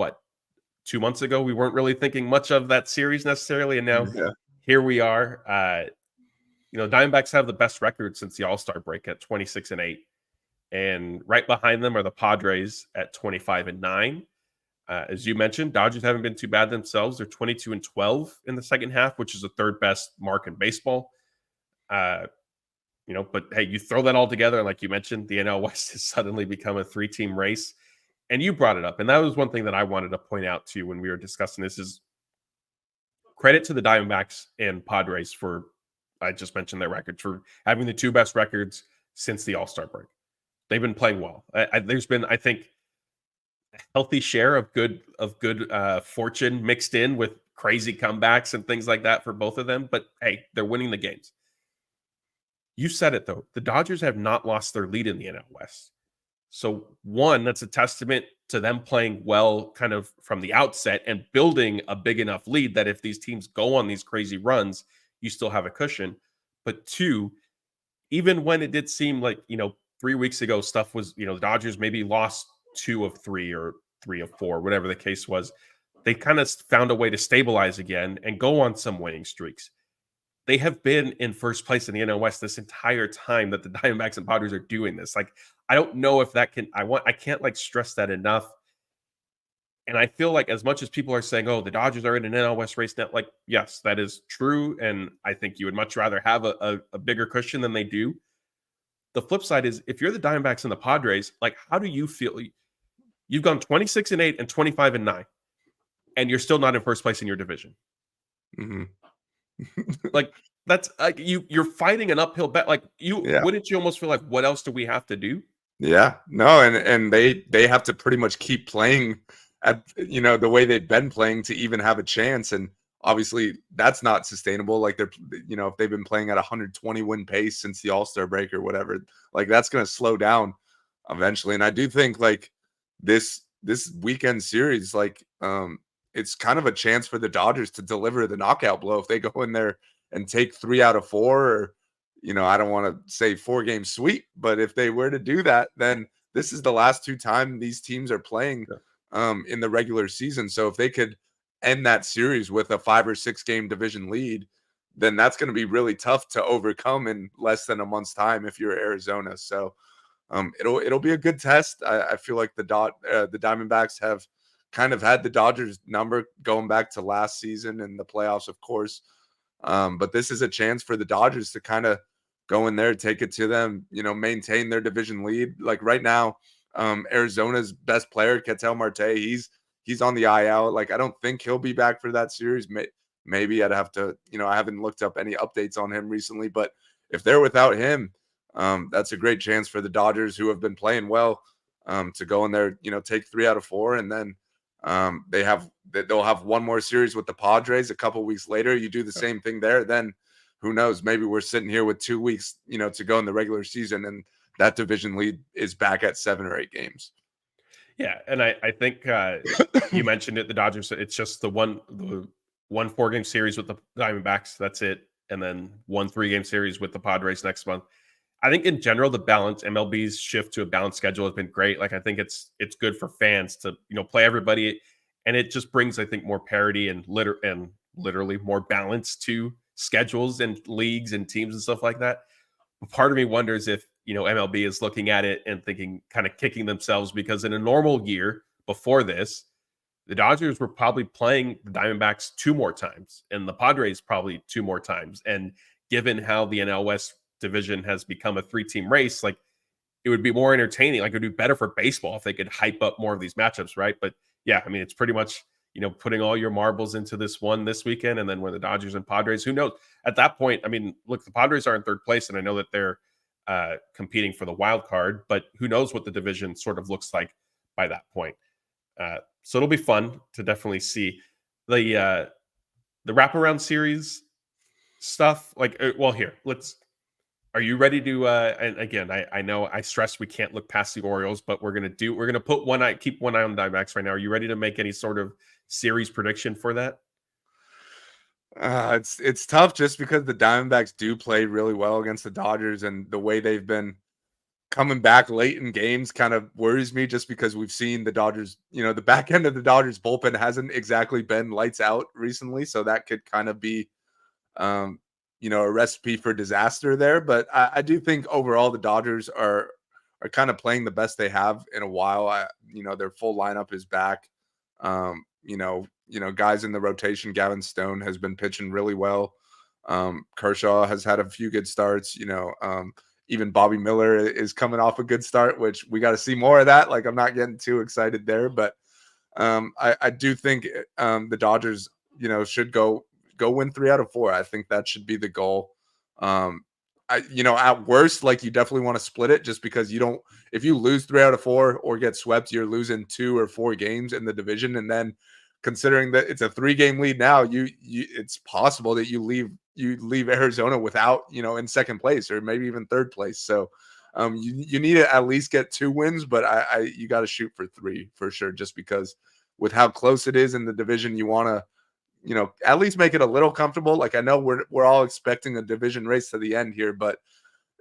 2 months ago, we weren't really thinking much of that series necessarily, and now here we are. Diamondbacks have the best record since the All-Star break at 26-8, and right behind them are the Padres at 25-9. As you mentioned, Dodgers haven't been too bad themselves. They're 22-12 in the second half, which is the third best mark in baseball. But hey, you throw that all together, and like you mentioned, the NL West has suddenly become a 3-team race. And you brought it up, and that was one thing that I wanted to point out to you when we were discussing this is credit to the Diamondbacks and Padres for, I just mentioned their records, for having the two best records since the All-Star break. They've been playing well. There's been, I think, a healthy share of good fortune mixed in with crazy comebacks and things like that for both of them. But hey, they're winning the games. You said it, though. The Dodgers have not lost their lead in the NL West. So, one, that's a testament to them playing well kind of from the outset and building a big enough lead that if these teams go on these crazy runs, you still have a cushion. But two, even when it did seem like, 3 weeks ago, stuff was, the Dodgers maybe lost 2 of 3 or 3 of 4, whatever the case was, they kind of found a way to stabilize again and go on some winning streaks. They have been in first place in the NL West this entire time that the Diamondbacks and Padres are doing this. Like, I don't know if that can, I can't like stress that enough. And I feel like as much as people are saying, oh, the Dodgers are in an NL West race now, like, yes, that is true. And I think you would much rather have a bigger cushion than they do. The flip side is if you're the Diamondbacks and the Padres, like, how do you feel? You've gone 26-8 and 25-9, and you're still not in first place in your division. Mm-hmm. Like, that's you're fighting an uphill bet. Like, wouldn't you almost feel like, what else do we have to do? Yeah, no, and they have to pretty much keep playing at the way they've been playing to even have a chance, and obviously that's not sustainable. Like, they're if they've been playing at 120 win pace since the All-Star break or whatever, like that's going to slow down eventually. And I do think like this weekend series, like it's kind of a chance for the Dodgers to deliver the knockout blow if they go in there and take 3 out of 4, or I don't want to say 4-game sweep, but if they were to do that, then this is the last 2 times these teams are playing in the regular season. So if they could end that series with a 5 or 6 game division lead, then that's going to be really tough to overcome in less than a month's time if you're Arizona. So it'll be a good test. I feel like the Diamondbacks have kind of had the Dodgers number going back to last season in the playoffs, of course. But this is a chance for the Dodgers to kind of go in there, take it to them, maintain their division lead. Like right now, Arizona's best player, Ketel Marte, he's on the IL. Like, I don't think he'll be back for that series. Maybe I'd have to, I haven't looked up any updates on him recently, but if they're without him, that's a great chance for the Dodgers, who have been playing well, to go in there, take 3 out of 4, and then they'll have one more series with the Padres a couple weeks later. You do the same thing there, then who knows? Maybe we're sitting here with 2 weeks, to go in the regular season, and that division lead is back at 7 or 8 games. Yeah, and I think you mentioned it. The Dodgers, it's just the one 4-game series with the Diamondbacks. That's it, and then 1 3-game series with the Padres next month. I think in general, the balance, MLB's shift to a balanced schedule has been great. Like, I think it's good for fans to, play everybody. and it just brings, I think, more parity and literally more balance to schedules and leagues and teams and stuff like that. But part of me wonders if, MLB is looking at it and thinking, kind of kicking themselves, because in a normal year before this, the Dodgers were probably playing the Diamondbacks 2 more times and the Padres probably 2 more times. And given how the NL West division has become a 3-team race, like, it would be more entertaining. Like, it would be better for baseball if they could hype up more of these matchups, right? But yeah, I mean, it's pretty much, putting all your marbles into this weekend, and then when the Dodgers and Padres, who knows? At that point, I mean, look, the Padres are in 3rd place, and I know that they're competing for the wild card, but who knows what the division sort of looks like by that point. So it'll be fun to definitely see the wraparound series stuff. Like, well, here, are you ready to, and again, I know I stress we can't look past the Orioles, but we're going to keep one eye on the Diamondbacks right now. Are you ready to make any sort of series prediction for that? It's tough just because the Diamondbacks do play really well against the Dodgers, and the way they've been coming back late in games kind of worries me, just because we've seen the Dodgers, the back end of the Dodgers bullpen hasn't exactly been lights out recently. So that could kind of be, a recipe for disaster there. But I do think overall the Dodgers are kind of playing the best they have in a while. Their full lineup is back. Guys in the rotation, Gavin Stone has been pitching really well. Kershaw has had a few good starts. Even Bobby Miller is coming off a good start, which we got to see more of that. Like, I'm not getting too excited there, but I do think the Dodgers, should go win 3 out of 4. I think that should be the goal. At worst, like, you definitely want to split it, just because if you lose 3 out of 4 or get swept, you're losing 2 or 4 games in the division. And then, considering that it's a 3-game lead now, it's possible that you leave Arizona without, in 2nd place or maybe even 3rd place. So you need to at least get 2 wins, but you got to shoot for 3 for sure, just because with how close it is in the division, you want to, at least make it a little comfortable. Like, I know we're all expecting a division race to the end here, but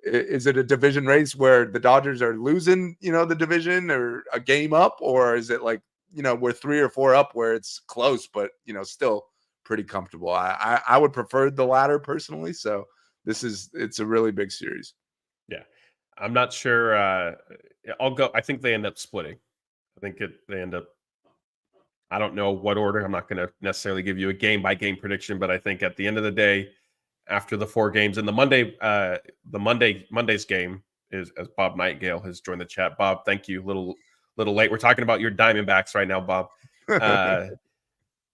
is it a division race where the Dodgers are losing, the division or a game up, or is it like, we're 3 or 4 up where it's close, but, still pretty comfortable? I would prefer the latter personally. So it's a really big series. Yeah. I'm not sure. I think they end up splitting. They end up, I don't know what order. I'm not going to necessarily give you a game by game prediction, but I think at the end of the day, after the 4 games and Monday's game is, as Bob Nightgale has joined the chat. Bob, thank you. Little late. We're talking about your Diamondbacks right now, Bob.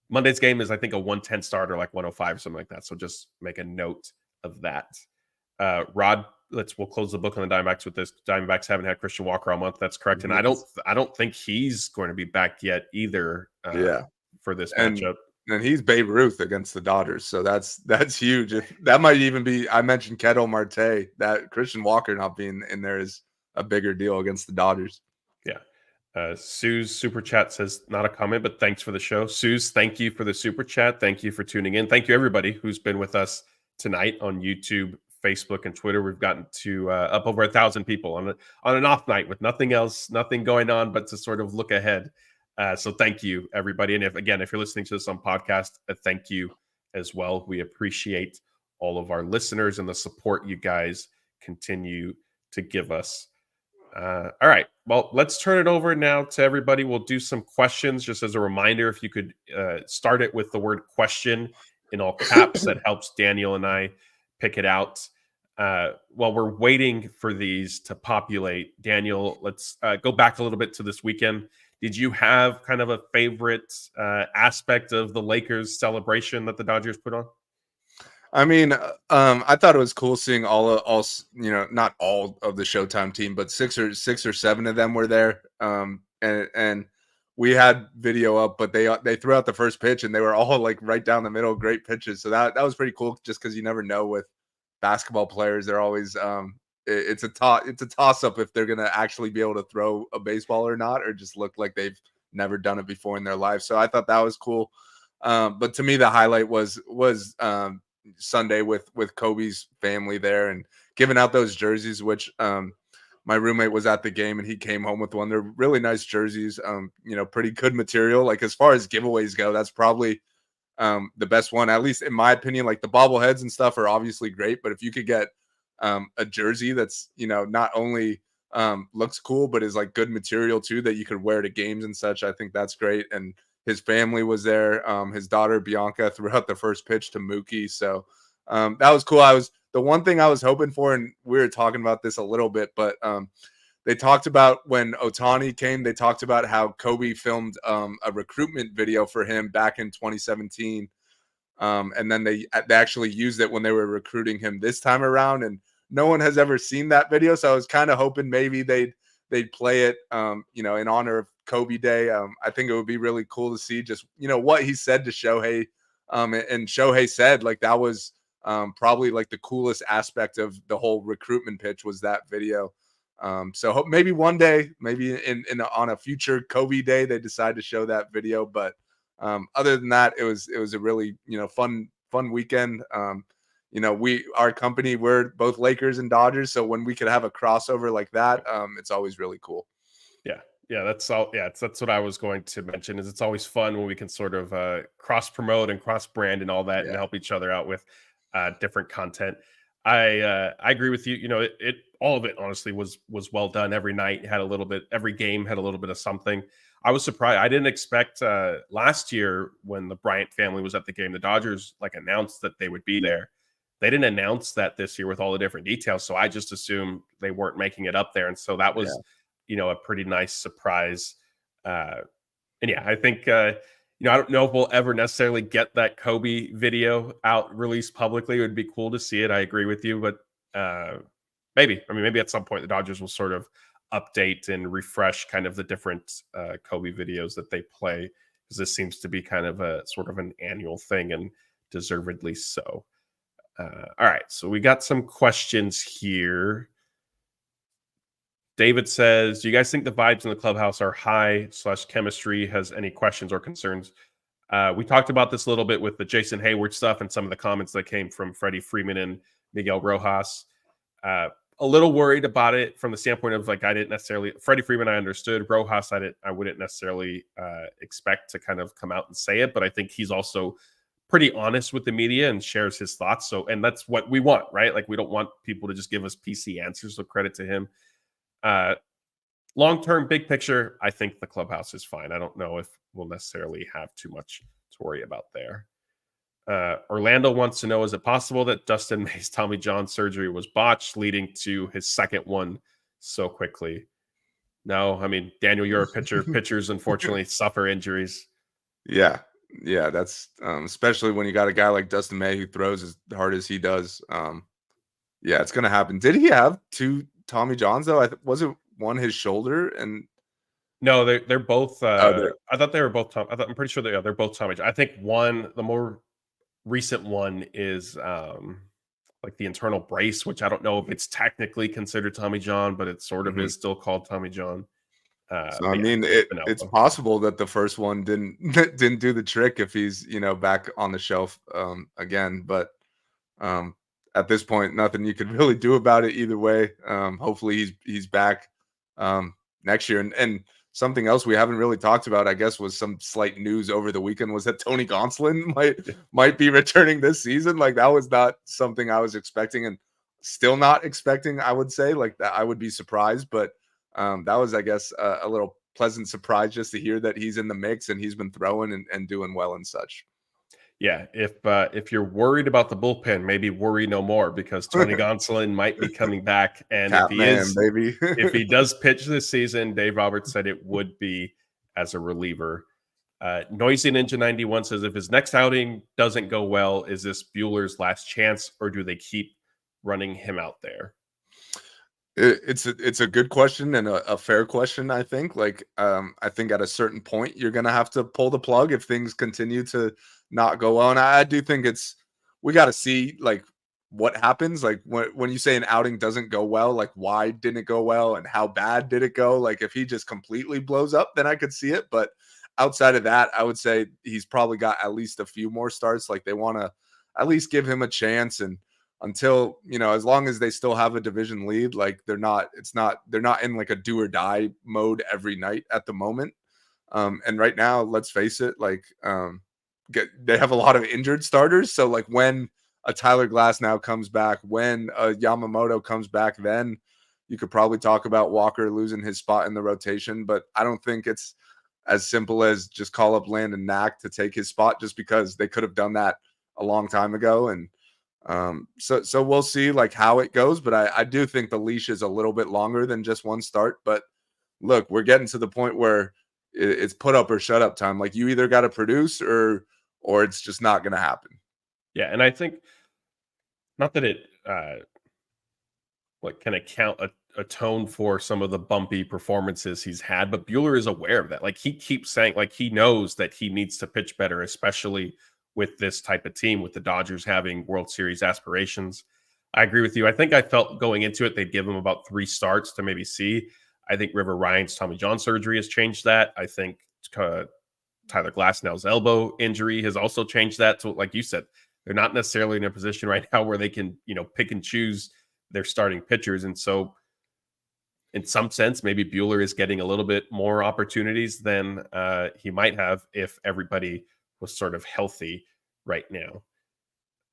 Monday's game is, I think, a 110 starter, like 105 or something like that. So just make a note of that. Rod, we'll close the book on the Diamondbacks with this. Diamondbacks haven't had Christian Walker all month. That's correct. And I don't think he's going to be back yet either. For this matchup. And he's Babe Ruth against the Dodgers. So that's huge. That might even be, I mentioned Ketel Marte, that Christian Walker not being in there is a bigger deal against the Dodgers. Yeah. Sue's super chat says, not a comment, but thanks for the show. Sue's, thank you for the super chat. Thank you for tuning in. Thank you, everybody who's been with us tonight on YouTube, Facebook, and Twitter. We've gotten to up over 1,000 people on an off night with nothing going on, but to sort of look ahead. So thank you, everybody. And if you're listening to this on podcast, thank you as well. We appreciate all of our listeners and the support you guys continue to give us. All right. Well, let's turn it over now to everybody. We'll do some questions. Just as a reminder, if you could start it with the word question in all caps, that helps Daniel and I pick it out. While we're waiting for these to populate, Daniel, let's go back a little bit to this weekend. Did you have kind of a favorite aspect of the Lakers celebration that the Dodgers put on? I mean, I thought it was cool seeing all, not all of the Showtime team, but six or 7 of them were there. And we had video up, but they threw out the first pitch and they were all like right down the middle, great pitches. So that was pretty cool, just because you never know with basketball players. They're always it's a toss up if they're gonna actually be able to throw a baseball or not, or just look like they've never done it before in their life. So I thought that was cool. But to me, the highlight was Sunday with Kobe's family there and giving out those jerseys, which my my roommate was at the game and he came home with one. They're really nice jerseys. Pretty good material. Like as far as giveaways go, that's probably the best one, at least in my opinion. Like the bobbleheads and stuff are obviously great, but if you could get a jersey that's not only looks cool but is like good material too that you could wear to games and such, I think that's great. And his family was there. His daughter Bianca threw out the first pitch to Mookie, so that was cool. The one thing I was hoping for, and we were talking about this a little bit, but they talked about when Ohtani came, they talked about how Kobe filmed a recruitment video for him back in 2017. And then they actually used it when they were recruiting him this time around. And no one has ever seen that video. So I was kind of hoping maybe they'd play it, in honor of Kobe Day. I think it would be really cool to see just, what he said to Shohei. And Shohei said like that was probably like the coolest aspect of the whole recruitment pitch was that video. So maybe one day, maybe on a future Kobe Day, they decide to show that video. But other than that, it was a really fun weekend. Our company, we're both Lakers and Dodgers, so when we could have a crossover like that, it's always really cool. Yeah, that's all. Yeah, that's what I was going to mention. Is it's always fun when we can sort of cross promote and cross brand and all that, and help each other out with different content. I agree with you. It all of it honestly was well done. Every night had a little bit. Every game had a little bit of something. I was surprised. I didn't expect last year when the Bryant family was at the game, the Dodgers announced that they would be there. They didn't announce that this year with all the different details, so I just assumed they weren't making it up there, and so that was a pretty nice surprise. And yeah, I think I don't know if we'll ever necessarily get that Kobe video out released publicly. It would be cool to see it. I agree with you, but maybe at some point the Dodgers will sort of update and refresh kind of the different Kobe videos that they play, because this seems to be kind of a sort of an annual thing, and deservedly so. All right, so we got some questions here. David says, do you guys think the vibes in the clubhouse are high / chemistry? Has any questions or concerns? We talked about this a little bit with the Jason Heyward stuff and some of the comments that came from Freddie Freeman and Miguel Rojas. A little worried about it from the standpoint of I didn't necessarily, Freddie Freeman I understood, Rojas I wouldn't necessarily expect to kind of come out and say it, but I think he's also pretty honest with the media and shares his thoughts. So, and that's what we want, right? We don't want people to just give us PC answers, so credit to him. Long-term, big picture, I think the clubhouse is fine. I don't know if we'll necessarily have too much to worry about there. Orlando wants to know, is it possible that Dustin May's Tommy John surgery was botched, leading to his second one so quickly? No, I mean, Daniel, you're a pitcher. Pitchers, unfortunately, suffer injuries. Yeah, that's especially when you got a guy like Dustin May who throws as hard as he does. Yeah, it's going to happen. Did he have two Tommy Johns, though? Was it one his shoulder? And no, they're both. I thought they were both. I'm pretty sure they're both Tommy John. I think the more recent one is the internal brace, which I don't know if it's technically considered Tommy John, but it sort of is still called Tommy John. So I mean, it's possible that the first one didn't do the trick if he's back on the shelf again. But at this point, nothing you could really do about it either way. Hopefully he's back next year. And something else we haven't really talked about, I guess, was some slight news over the weekend was that Tony Gonsolin might be returning this season. That was not something I was expecting, and still not expecting, I would say. That I would be surprised, but that was, I guess, a little pleasant surprise just to hear that he's in the mix and he's been throwing and doing well and such. Yeah, if you're worried about the bullpen, maybe worry no more, because Tony Gonsolin might be coming back, and if he does pitch this season, Dave Roberts said it would be as a reliever. Noisy Ninja 91 says, if his next outing doesn't go well, is this Buehler's last chance, or do they keep running him out there? It's a good question and a fair question, I think. I think at a certain point you're gonna have to pull the plug if things continue to not go well. And I do think we got to see what happens. When you say an outing doesn't go well, why didn't it go well and how bad did it go? If he just completely blows up, then I could see it. But outside of that, I would say he's probably got at least a few more starts. They want to at least give him a chance. And until, as long as they still have a division lead, like they're not in like a do or die mode every night at the moment. And right now, let's face it, like they have a lot of injured starters. So like when a Tyler Glasnow comes back, when a Yamamoto comes back, then you could probably talk about Walker losing his spot in the rotation. But I don't think it's as simple as just call up Landon Knack to take his spot, just because they could have done that a long time ago. And so we'll see like how it goes. But I do think the leash is a little bit longer than just one start. But look, we're getting to the point where it's put up or shut up time. Like you either got to produce or it's just not going to happen. Yeah, and I think not that it can atone for some of the bumpy performances he's had, but Buehler is aware of that. Like he keeps saying, like he knows that he needs to pitch better, especially with this type of team, with the Dodgers having World Series aspirations. I agree with you. I think I felt going into it, they'd give him about 3 starts to maybe see. I think River Ryan's Tommy John surgery has changed that. I think Tyler Glasnow's elbow injury has also changed that. So like you said, they're not necessarily in a position right now where they can, pick and choose their starting pitchers. And so in some sense, maybe Buehler is getting a little bit more opportunities than he might have if everybody was sort of healthy right now.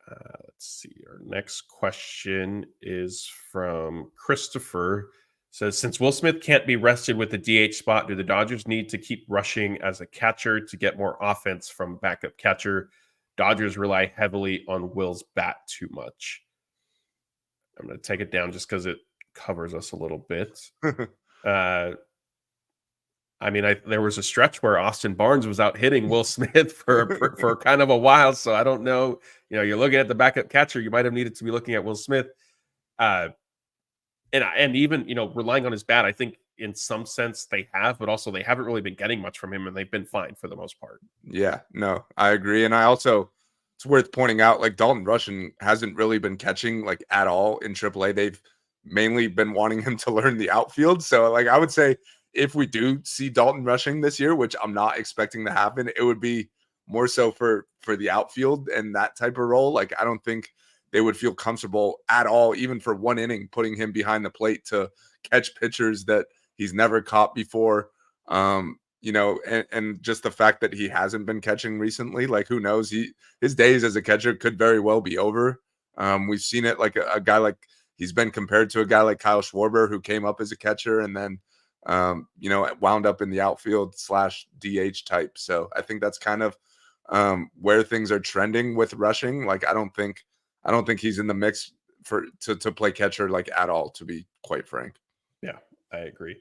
Let's see. Our next question is from Christopher. Says, since Will Smith can't be rested with the DH spot, do the Dodgers need to keep rushing as a catcher to get more offense from backup catcher? Dodgers rely heavily on Will's bat too much. I'm going to take it down just because it covers us a little bit. There was a stretch where Austin Barnes was out hitting Will Smith for kind of a while. So I don't know, you're looking at the backup catcher. You might have needed to be looking at Will Smith. And even, relying on his bat, I think in some sense they have, but also they haven't really been getting much from him, and they've been fine for the most part. Yeah, no, I agree. And I also, it's worth pointing out, like Dalton Rushing hasn't really been catching like at all in AAA. They've mainly been wanting him to learn the outfield. So like I would say if we do see Dalton Rushing this year, which I'm not expecting to happen, it would be more so for the outfield and that type of role. Like I don't think they would feel comfortable at all, even for one inning, putting him behind the plate to catch pitchers that he's never caught before. And just the fact that he hasn't been catching recently, like who knows, his days as a catcher could very well be over. We've seen it like a guy like he's been compared to a guy like Kyle Schwarber, who came up as a catcher and then, wound up in the outfield / DH type. So I think that's kind of where things are trending with Rushing. Like, I don't think he's in the mix to play catcher like at all, to be quite frank. Yeah, I agree.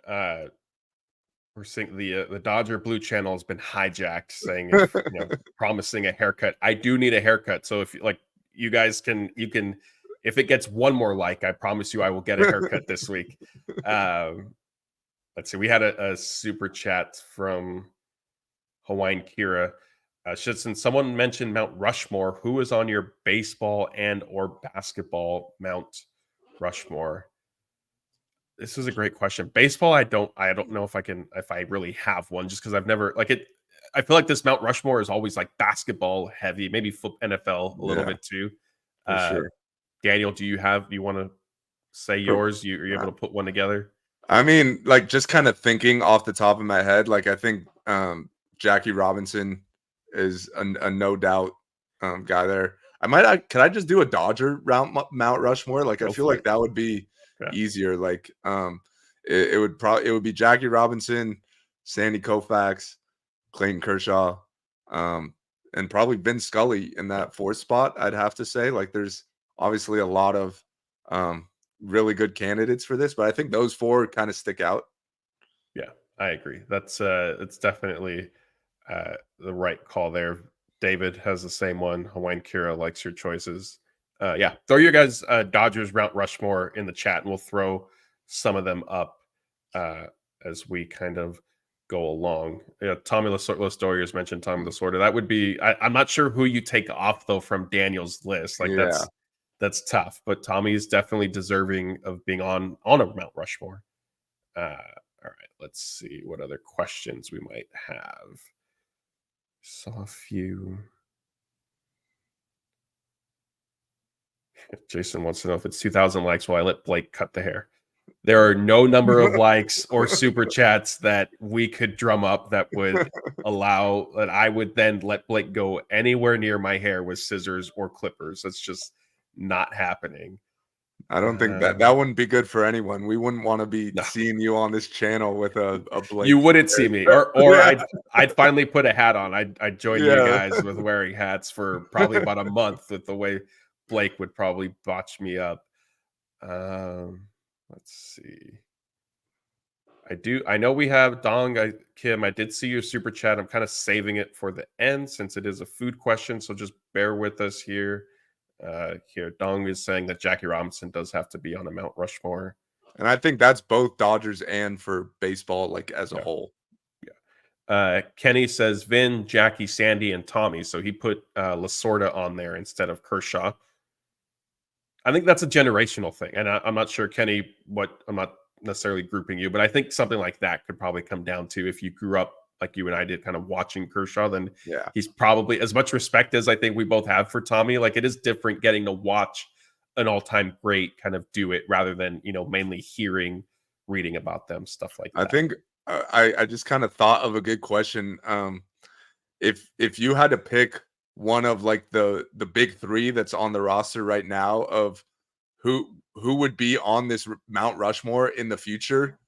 We're seeing the Dodger Blue Channel has been hijacked, saying if, promising a haircut. I do need a haircut, so if you guys can if it gets one more like, I promise you I will get a haircut this week. Let's see. We had a super chat from Hawaiian Kira. Since someone mentioned Mount Rushmore, who is on your baseball and or basketball Mount Rushmore? This is a great question. Baseball, I don't know if I really have one, just because I've never it. I feel like this Mount Rushmore is always like basketball heavy, maybe NFL a little bit too. Sure. Daniel, do you want to say yours? Are you able to put one together? I mean, like just kind of thinking off the top of my head, like I think Jackie Robinson is a no doubt guy there. Could I just do a Dodger Mount Rushmore? Like, I feel like that would be easier. Like, it would be Jackie Robinson, Sandy Koufax, Clayton Kershaw, and probably Vince Scully in that 4th spot. I'd have to say, like, there's obviously a lot of really good candidates for this, but I think those 4 kind of stick out. Yeah, I agree. That's it's definitely the right call there. David has the same one. Hawaiian Kira likes your choices. Yeah, throw your guys Dodgers Mount Rushmore in the chat, and we'll throw some of them up as we kind of go along. Yeah, Tommy Lasorda's mentioned Tommy Lasorda. That would be. I'm not sure who you take off though from Daniel's list. Like that's tough, but Tommy is definitely deserving of being on a Mount Rushmore. All right, let's see what other questions we might have. Saw a few. Jason wants to know if it's 2,000 likes while I let Blake cut the hair. There are no number of likes or super chats that we could drum up that would allow that I would then let Blake go anywhere near my hair with scissors or clippers. That's just not happening. I don't think that wouldn't be good for anyone. We wouldn't want to be seeing you on this channel with a Blake. You wouldn't see me, or Yeah. I'd finally put a hat on. I'd join you Yeah. guys with wearing hats for probably about a month with the way Blake would probably botch me up. Let's see. I know we have Dong. Kim, I did see your super chat. I'm kind of saving it for the end since it is a food question. So just bear with us here. Here, Dong is saying that Jackie Robinson does have to be on a Mount Rushmore. And I think that's both Dodgers and for baseball, like as a whole. Yeah. Kenny says Vin, Jackie, Sandy, and Tommy. So he put Lasorda on there instead of Kershaw. I think that's a generational thing. And I'm not sure, Kenny, I'm not necessarily grouping you, but I think something like that could probably come down to if you grew up like you and I did kind of watching Kershaw, then he's probably, as much respect as I think we both have for Tommy, like it is different getting to watch an all-time great kind of do it rather than, mainly reading about them, stuff like that. I think I just kind of thought of a good question. If you had to pick one of like the big three that's on the roster right now of who would be on this Mount Rushmore in the future,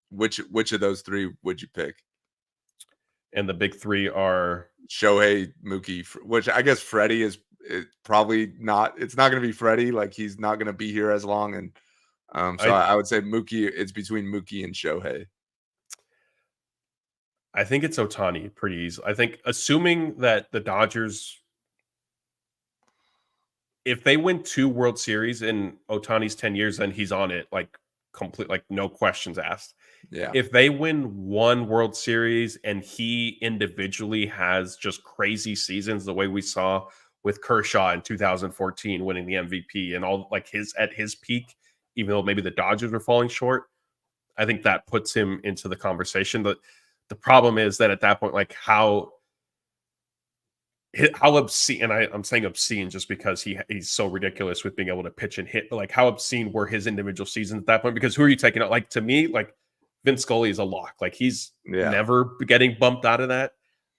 which of those three would you pick? And the big three are Shohei, Mookie, which I guess Freddie is probably not. It's not going to be Freddie. Like he's not going to be here as long. And so I would say Mookie. It's between Mookie and Shohei. I think it's Ohtani pretty easy. I think assuming that the Dodgers, if they win 2 World Series in Ohtani's 10 years, then he's on it like complete, like no questions asked. Yeah. If they win 1 World Series and he individually has just crazy seasons, the way we saw with Kershaw in 2014 winning the MVP and all like at his peak, even though maybe the Dodgers were falling short, I think that puts him into the conversation. But the problem is that at that point, like how obscene, and I'm saying obscene just because he's so ridiculous with being able to pitch and hit, but like how obscene were his individual seasons at that point? Because who are you taking out? Like to me, like Vince Scully is a lock. Like he's never getting bumped out of that.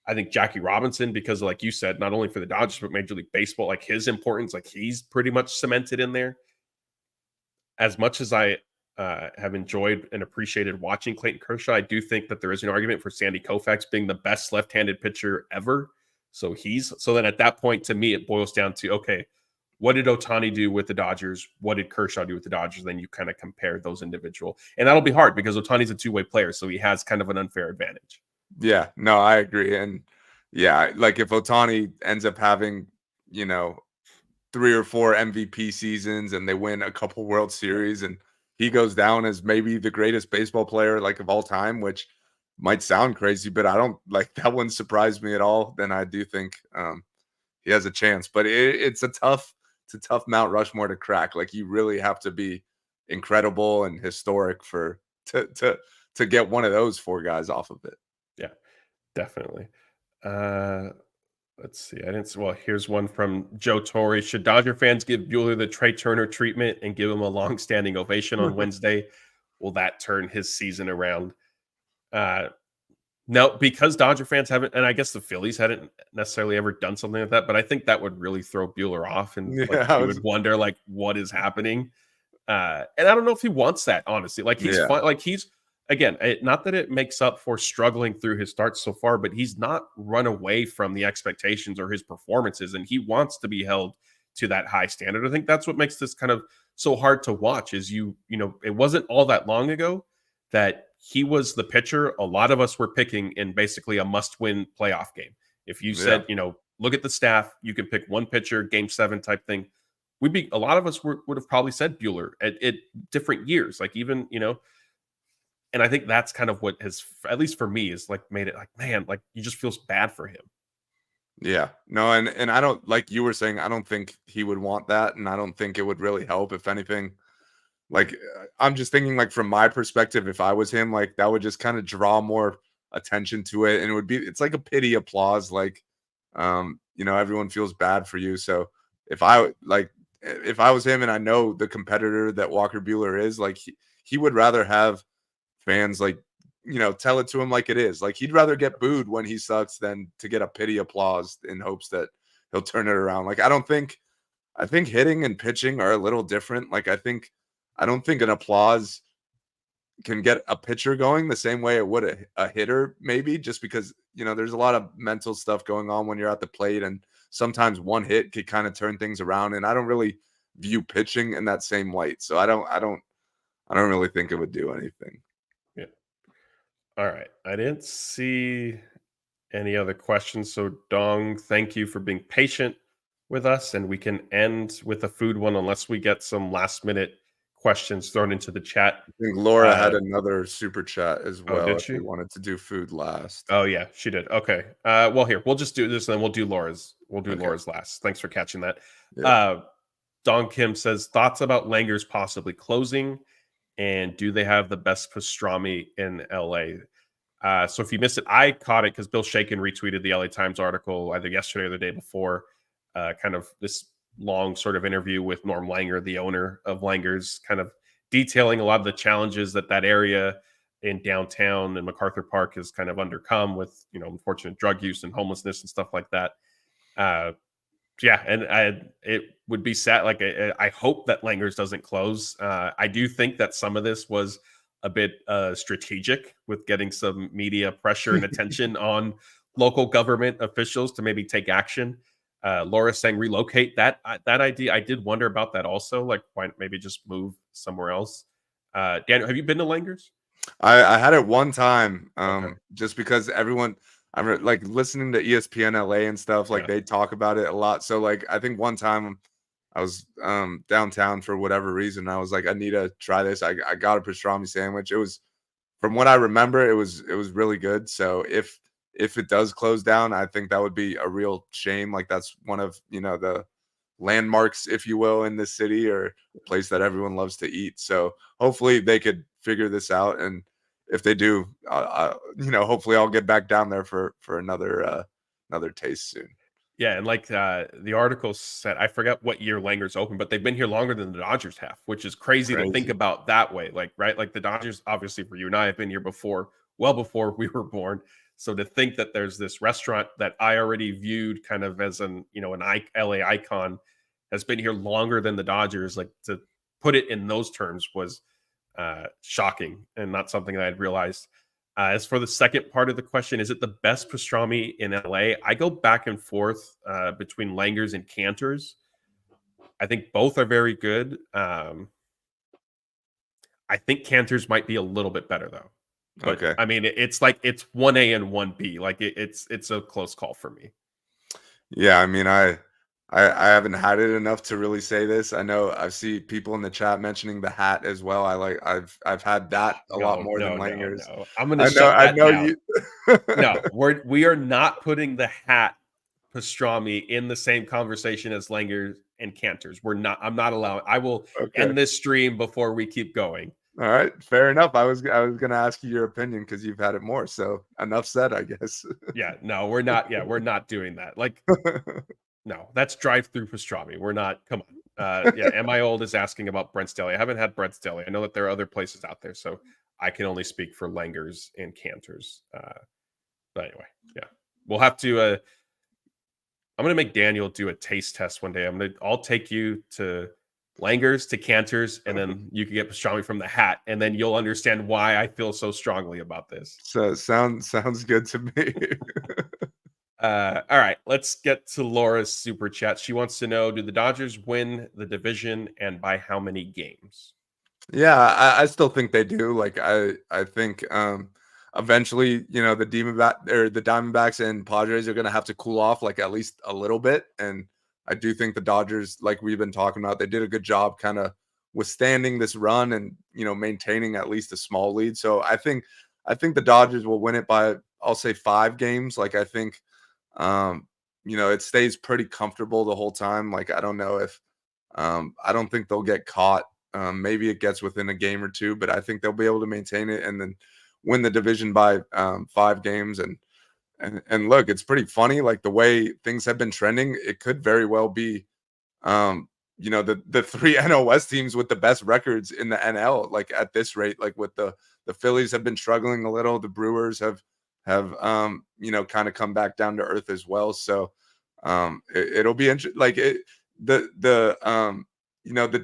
I think Jackie Robinson, because like you said, not only for the Dodgers, but Major League Baseball, like his importance, like he's pretty much cemented in there. As much as I have enjoyed and appreciated watching Clayton Kershaw, I do think that there is an argument for Sandy Koufax being the best left-handed pitcher ever. So then at that point, to me, it boils down to, okay, what did Ohtani do with the Dodgers? What did Kershaw do with the Dodgers? Then you kind of compare those individual. And that'll be hard because Ohtani's a two-way player, so he has kind of an unfair advantage. Yeah, no, I agree. And yeah, like if Ohtani ends up having, 3 or 4 MVP seasons and they win a couple World Series and he goes down as maybe the greatest baseball player like of all time, which might sound crazy, but I don't like that wouldn't surprise me at all. Then I do think he has a chance. But it's a tough Mount Rushmore to crack. Like you really have to be incredible and historic to get one of those 4 guys off of it. Yeah, definitely. Let's see. Well, here's one from Joe Torre. Should Dodger fans give Buehler the Trey Turner treatment and give him a long-standing ovation on Wednesday? Will that turn his season around? No, because Dodger fans haven't, and I guess the Phillies hadn't necessarily ever done something like that, but I think that would really throw Buehler off, and you would wonder, like, what is happening? And I don't know if he wants that, honestly. Like, he's fun. Like, he's, again, not that it makes up for struggling through his starts so far, but he's not run away from the expectations or his performances, and he wants to be held to that high standard. I think that's what makes this kind of so hard to watch is it wasn't all that long ago that he was the pitcher a lot of us were picking in basically a must-win playoff game. If you said, look at the staff, you can pick one pitcher, game 7 type thing. A lot of us would have probably said Buehler at different years, like even, and I think that's kind of what has, at least for me, is like made it like, man, like you just feels bad for him. Yeah, no. And I don't, like you were saying, I don't think he would want that. And I don't think it would really help. If anything, like, I'm just thinking like from my perspective, if I was him, like that would just kind of draw more attention to it. And it's like a pity applause. Like, everyone feels bad for you. So if I like, if I was him and I know the competitor that Walker Buehler is, like he would rather have fans like, tell it to him like it is. Like he'd rather get booed when he sucks than to get a pity applause in hopes that he'll turn it around. Like I think hitting and pitching are a little different. Like I don't think an applause can get a pitcher going the same way it would a hitter, maybe, just because there's a lot of mental stuff going on when you're at the plate, and sometimes one hit could kind of turn things around. And I don't really view pitching in that same light, so I don't really think it would do anything. Yeah. All right. I didn't see any other questions, so Dong, thank you for being patient with us, and we can end with a food one unless we get some last minute questions thrown into the chat. I think Laura had another super chat as well. Did if she? we wanted to do food last. Oh yeah, she did. Okay. Well, here we'll just do this, and then we'll do Laura's. Okay. Laura's last. Thanks for catching that. Yeah. Don Kim says thoughts about Langer's possibly closing, and do they have the best pastrami in LA? So if you missed it, I caught it because Bill Shaken retweeted the LA Times article either yesterday or the day before. Kind of this long sort of interview with Norm Langer, the owner of Langer's, kind of detailing a lot of the challenges that area in downtown and MacArthur Park has kind of undercome with, unfortunate drug use and homelessness and stuff like that. Yeah, and it would be sad. Like, I hope that Langer's doesn't close. I do think that some of this was a bit strategic with getting some media pressure and attention on local government officials to maybe take action. Laura saying relocate, that idea, I did wonder about that also. Like, why maybe just move somewhere else? Daniel, have you been to Langer's? I had it one time, Okay. just because everyone, I'm like listening to ESPN LA and stuff, like they talk about it a lot. So like, I think one time I was downtown for whatever reason. I was like, I need to try this. I got a pastrami sandwich. It was, from what I remember, it was really good. So if it does close down, I think that would be a real shame. Like that's one of the landmarks, if you will, in this city, or a place that everyone loves to eat. So hopefully they could figure this out, and if they do, hopefully I'll get back down there for another taste soon. Yeah, and like the article said, I forgot what year Langer's open, but they've been here longer than the Dodgers have, which is crazy to think about that way. Like, right? Like the Dodgers, obviously for you and I, have been here before, well before we were born. So to think that there's this restaurant that I already viewed kind of as an LA icon has been here longer than the Dodgers, like to put it in those terms was shocking and not something that I'd realized. As for the second part of the question, is it the best pastrami in LA? I go back and forth between Langer's and Cantor's. I think both are very good. I think Cantor's might be a little bit better though. But, okay. I mean, it's like it's 1A and 1B. Like it's a close call for me. Yeah, I mean, I haven't had it enough to really say this. I know I see people in the chat mentioning the hat as well. I've had that a lot more than Langer's. No. I'm going to shut that down. No, we are not putting the hat pastrami in the same conversation as Langer's and Cantor's. We're not. I'm not allowing. I will end this stream before we keep going. All right, fair enough. I was going to ask you your opinion because you've had it more. So enough said, I guess. Yeah, no, we're not. Yeah, we're not doing that. Like, no, that's drive-through pastrami. We're not. Come on. Yeah, Am I Old is asking about Brent's Deli. I haven't had Brent's Deli. I know that there are other places out there, so I can only speak for Langer's and Cantor's. But anyway, yeah, we'll have to. I'm going to make Daniel do a taste test one day. I'll take you to Langer's, to Cantor's, and then you can get pastrami from the hat, and then you'll understand why I feel so strongly about this. So sounds good to me. All right, let's get to Laura's super chat. She wants to know, do the Dodgers win the division and by how many games? Yeah, I still think they do. Like I think eventually, the Diamondbacks and Padres are going to have to cool off like at least a little bit, and I do think the Dodgers, like we've been talking about, they did a good job kind of withstanding this run and, maintaining at least a small lead. So I think the Dodgers will win it by, I'll say 5 games. Like I think, it stays pretty comfortable the whole time. Like, I don't know if, I don't think they'll get caught. Maybe it gets within a game or 2, but I think they'll be able to maintain it and then win the division by 5 games. And look, it's pretty funny. Like the way things have been trending, it could very well be, the three NL West teams with the best records in the NL, like at this rate. Like with the Phillies have been struggling a little. The Brewers have kind of come back down to earth as well. So it'll be interesting. Like the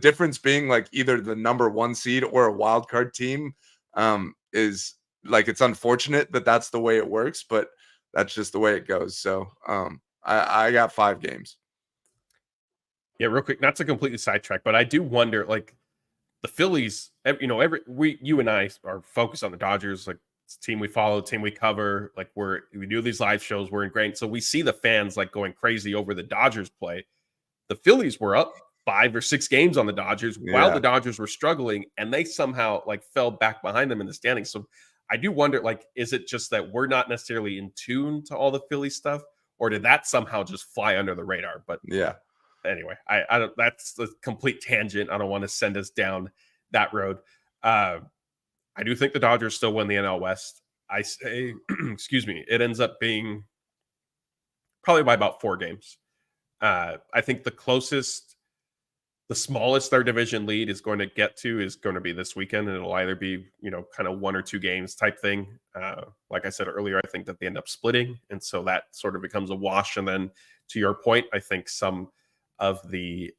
difference being like either the number 1 seed or a wild card team is like, it's unfortunate that that's the way it works, but that's just the way it goes. So I got 5 games. Yeah, real quick, not to completely sidetrack, but I do wonder, like, the Phillies, you and I are focused on the Dodgers, like, it's a team we follow, team we cover, like, we do these live shows, we're ingrained, so we see the fans like going crazy over the Dodgers play. The Phillies were up 5 or 6 games on the Dodgers while the Dodgers were struggling, and they somehow like fell back behind them in the standings. So I do wonder, like, is it just that we're not necessarily in tune to all the Philly stuff, or did that somehow just fly under the radar? But yeah. Anyway, I don't. That's a complete tangent. I don't want to send us down that road. I do think the Dodgers still win the NL West. I say, excuse me, it ends up being probably by about 4 games. I think the smallest their division lead is going to get to is going to be this weekend, and it'll either be kind of 1 or 2 games type thing. Like I said earlier, I think that they end up splitting, and so that sort of becomes a wash. And then to your point, I think some of the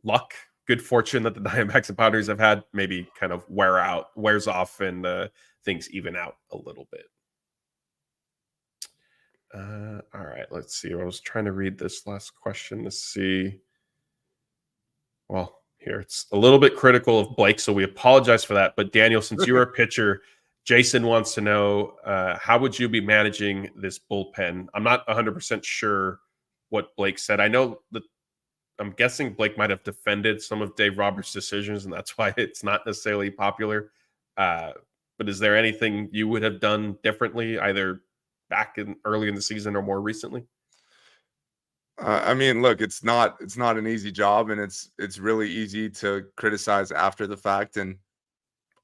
luck, good fortune that the Diamondbacks and Padres have had maybe kind of wears off, and things even out a little bit. All right, let's see. I was trying to read this last question to see. Well, here it's a little bit critical of Blake, so we apologize for that. But Daniel, since you're a pitcher, Jason wants to know, how would you be managing this bullpen? I'm not 100% sure what Blake said. I know that I'm guessing Blake might have defended some of Dave Roberts' decisions, and that's why it's not necessarily popular. But is there anything you would have done differently, either back in early in the season or more recently? I mean, look, it's not an easy job, and it's really easy to criticize after the fact and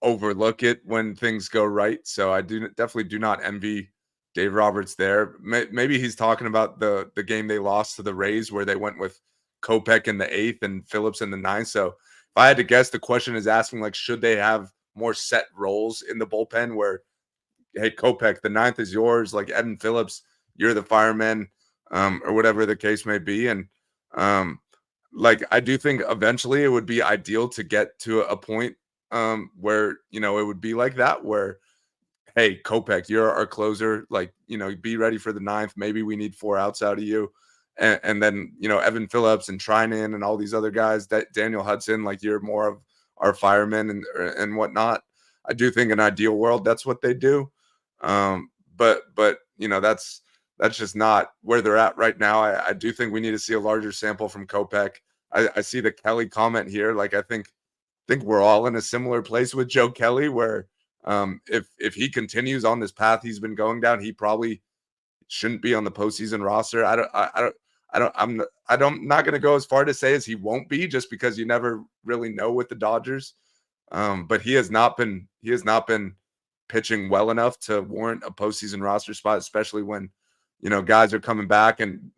overlook it when things go right. So I definitely do not envy Dave Roberts there. Maybe he's talking about the game they lost to the Rays, where they went with Kopech in the 8th and Phillips in the 9th. So if I had to guess, the question is asking, like, should they have more set roles in the bullpen where, hey, Kopech, the 9th is yours, like Evan Phillips, you're the fireman, or whatever the case may be. And like, I do think eventually it would be ideal to get to a point where it would be like that, where, hey, Kopech, you're our closer, like, be ready for the 9th. Maybe we need 4 outs out of you. And then, Evan Phillips and Trinan and all these other guys, that Daniel Hudson, like, you're more of our firemen and whatnot. I do think in an ideal world, that's what they do. But that's just not where they're at right now. I do think we need to see a larger sample from Kopech. I see the Kelly comment here. Like, I think we're all in a similar place with Joe Kelly, where if he continues on this path he's been going down, he probably shouldn't be on the postseason roster. I'm not going to go as far to say as he won't be, just because you never really know with the Dodgers. But he has not been pitching well enough to warrant a postseason roster spot, especially when guys are coming back. And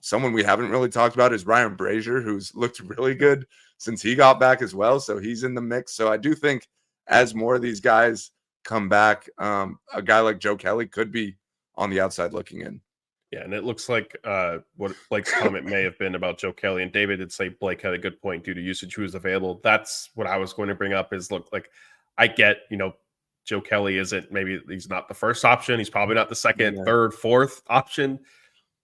someone we haven't really talked about is Ryan Brazier, who's looked really good since he got back as well. So he's in the mix. So I do think as more of these guys come back, a guy like Joe Kelly could be on the outside looking in. Yeah, and it looks like what Blake's comment may have been about Joe Kelly, and David did say Blake had a good point due to usage who was available. That's what I was going to bring up is, look, like, I get, Joe Kelly isn't, maybe he's not the first option. He's probably not the second, third, fourth option,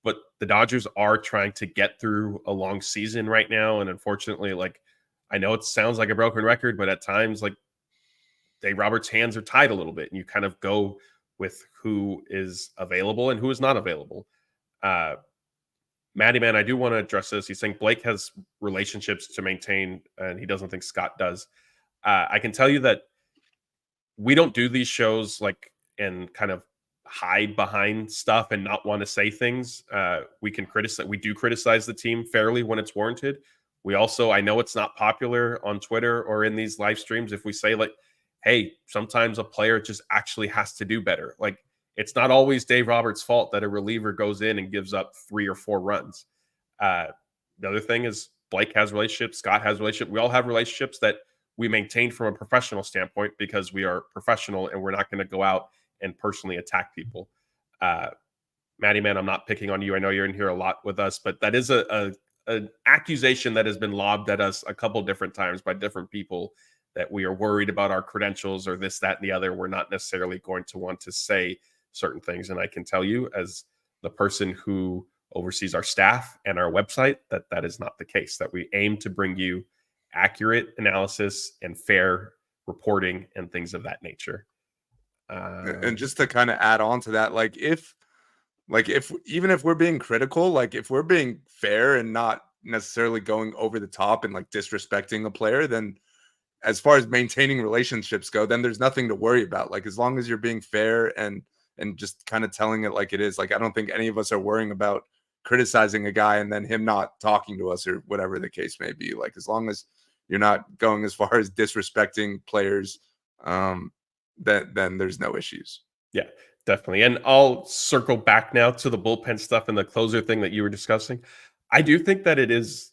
but the Dodgers are trying to get through a long season right now. And unfortunately, like, I know it sounds like a broken record, but at times, like, Dave Roberts' hands are tied a little bit, and you kind of go with who is available and who is not available. Matty Man, I do want to address this. He's saying Blake has relationships to maintain, and he doesn't think Scott does. I can tell you that we don't do these shows like and kind of hide behind stuff and not want to say things. We do criticize the team fairly when it's warranted. We also, I know it's not popular on Twitter or in these live streams if we say, like, hey, sometimes a player just actually has to do better. Like, it's not always Dave Roberts' fault that a reliever goes in and gives up 3 or 4 runs. the other thing is Blake has relationships, Scott has relationships. We all have relationships that we maintain from a professional standpoint because we are professional and we're not going to go out and personally attack people. Matty, man, I'm not picking on you. I know you're in here a lot with us, but that is an accusation that has been lobbed at us a couple different times by different people that we are worried about our credentials or this, that, and the other. We're not necessarily going to want to say certain things. And I can tell you, as the person who oversees our staff and our website, that that is not the case, that we aim to bring you accurate analysis and fair reporting and things of that nature. And just to kind of add on to that, if even if we're being critical, like if we're being fair and not necessarily going over the top and like disrespecting a player, then as far as maintaining relationships go, then there's nothing to worry about. Like as long as you're being fair and just kind of telling it like it is, like I don't think any of us are worrying about criticizing a guy and then him not talking to us or whatever the case may be. Like as long as you're not going as far as disrespecting players, then there's no issues. Yeah, definitely. And I'll circle back now to the bullpen stuff and the closer thing that you were discussing. I do think that it is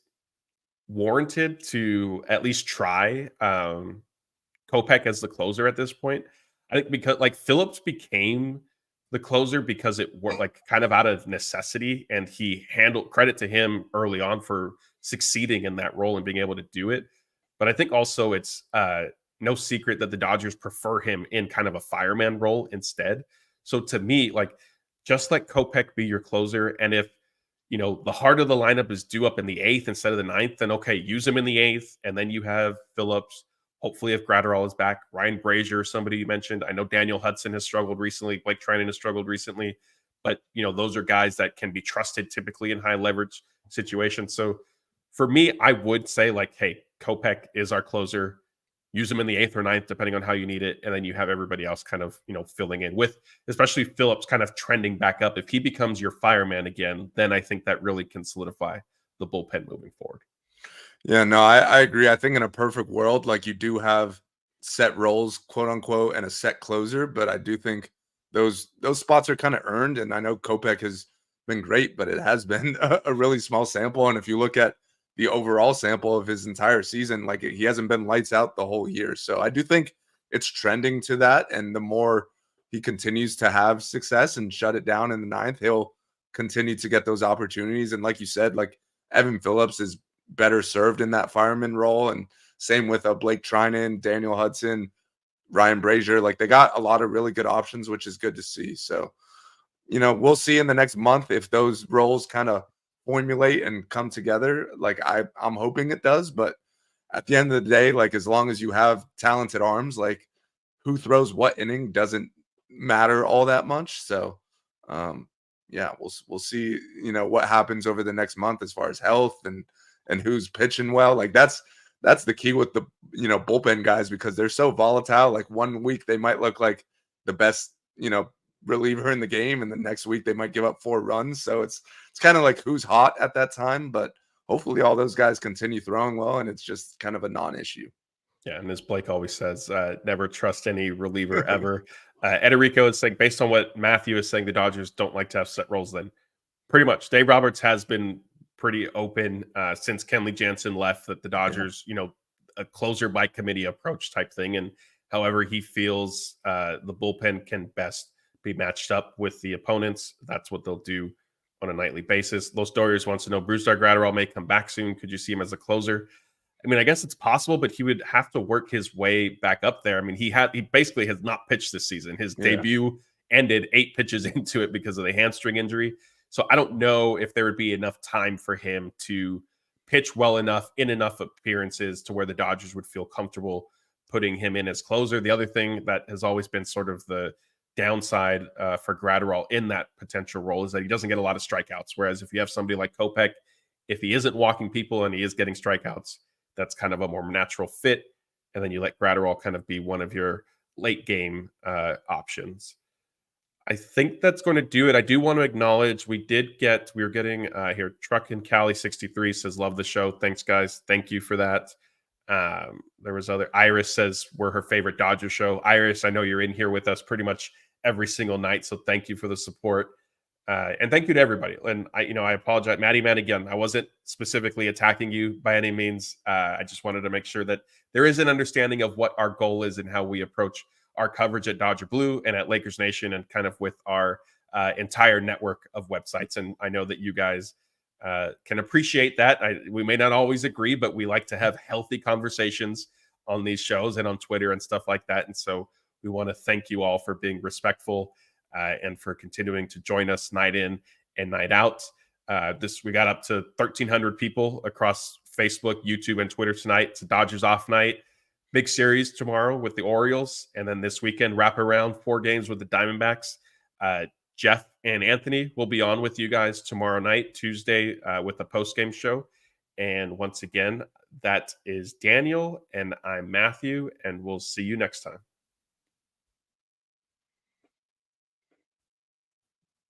warranted to at least try Kopech as the closer at this point. I think because like Phillips became the closer because it worked like kind of out of necessity, and he handled, credit to him early on for succeeding in that role and being able to do it. But I think also it's no secret that the Dodgers prefer him in kind of a fireman role instead. So to me, like just let Kopech be your closer. And if, you know, the heart of the lineup is due up in the 8th instead of the 9th, then okay, use him in the 8th. And then you have Phillips. Hopefully, if Gratterall is back, Ryan Brazier, somebody you mentioned. I know Daniel Hudson has struggled recently. Blake Treinen has struggled recently. But, you know, those are guys that can be trusted typically in high leverage situations. So for me, I would say like, hey, Kopech is our closer. Use him in the 8th or 9th, depending on how you need it. And then you have everybody else kind of, you know, filling in with, especially Phillips kind of trending back up. If he becomes your fireman again, then I think that really can solidify the bullpen moving forward. Yeah, no, I agree. I think in a perfect world, like you do have set roles, quote unquote, and a set closer, but I do think those spots are kind of earned. And I know Kopech has been great, but it has been a really small sample. And if you look at the overall sample of his entire season, like he hasn't been lights out the whole year. So I do think it's trending to that. And the more he continues to have success and shut it down in the 9th, he'll continue to get those opportunities. And like you said, like Evan Phillips is better served in that fireman role. And same with Blake Treinen, Daniel Hudson, Ryan Brazier. Like they got a lot of really good options, which is good to see. So, you know, we'll see in the next month if those roles kind of formulate and come together. Like I'm hoping it does. But at the end of the day, like as long as you have talented arms, like who throws what inning doesn't matter all that much. So, yeah, we'll see, you know, what happens over the next month as far as health and who's pitching well. Like that's the key with the, you know, bullpen guys, because they're so volatile. Like one week they might look like the best, you know, reliever in the game, and the next week they might give up 4 runs. So it's kind of like who's hot at that time, but hopefully all those guys continue throwing well and it's just kind of a non-issue. Yeah, and as Blake always says, never trust any reliever ever. Ederico is saying, based on what Matthew is saying, the Dodgers don't like to have set roles. Then pretty much Dave Roberts has been pretty open since Kenley Jansen left, that the Dodgers, you know, a closer by committee approach type thing. And however he feels the bullpen can best be matched up with the opponents, that's what they'll do on a nightly basis. Los Doriers wants to know, Brusdar Gratterall may come back soon. Could you see him as a closer? I mean, I guess it's possible, but he would have to work his way back up there. I mean, he basically has not pitched this season. His debut ended 8 pitches into it because of the hamstring injury. So I don't know if there would be enough time for him to pitch well enough in enough appearances to where the Dodgers would feel comfortable putting him in as closer. The other thing that has always been sort of the downside for Gratterall in that potential role is that he doesn't get a lot of strikeouts. Whereas if you have somebody like Kopech, if he isn't walking people and he is getting strikeouts, that's kind of a more natural fit. And then you let Gratterall kind of be one of your late game options. I think that's going to do it. I do want to acknowledge we were getting here. Truck and Cali 63 says, love the show. Thanks, guys. Thank you for that. There was other. Iris says we're her favorite Dodger show. Iris, I know you're in here with us pretty much every single night, so thank you for the support. And thank you to everybody. And I apologize, Matty Man, again. I wasn't specifically attacking you by any means. I just wanted to make sure that there is an understanding of what our goal is and how we approach our coverage at Dodger Blue and at Lakers Nation, and kind of with our entire network of websites. And I know that you guys can appreciate that. We may not always agree, but we like to have healthy conversations on these shows and on Twitter and stuff like that. And so we want to thank you all for being respectful and for continuing to join us night in and night out. We got up to 1,300 people across Facebook, YouTube, and Twitter tonight. It's a Dodgers off night. Big series tomorrow with the Orioles, and then this weekend wrap around 4 games with the Diamondbacks. Jeff and Anthony will be on with you guys tomorrow night, Tuesday, with a post-game show. And once again, that is Daniel, and I'm Matthew, and we'll see you next time.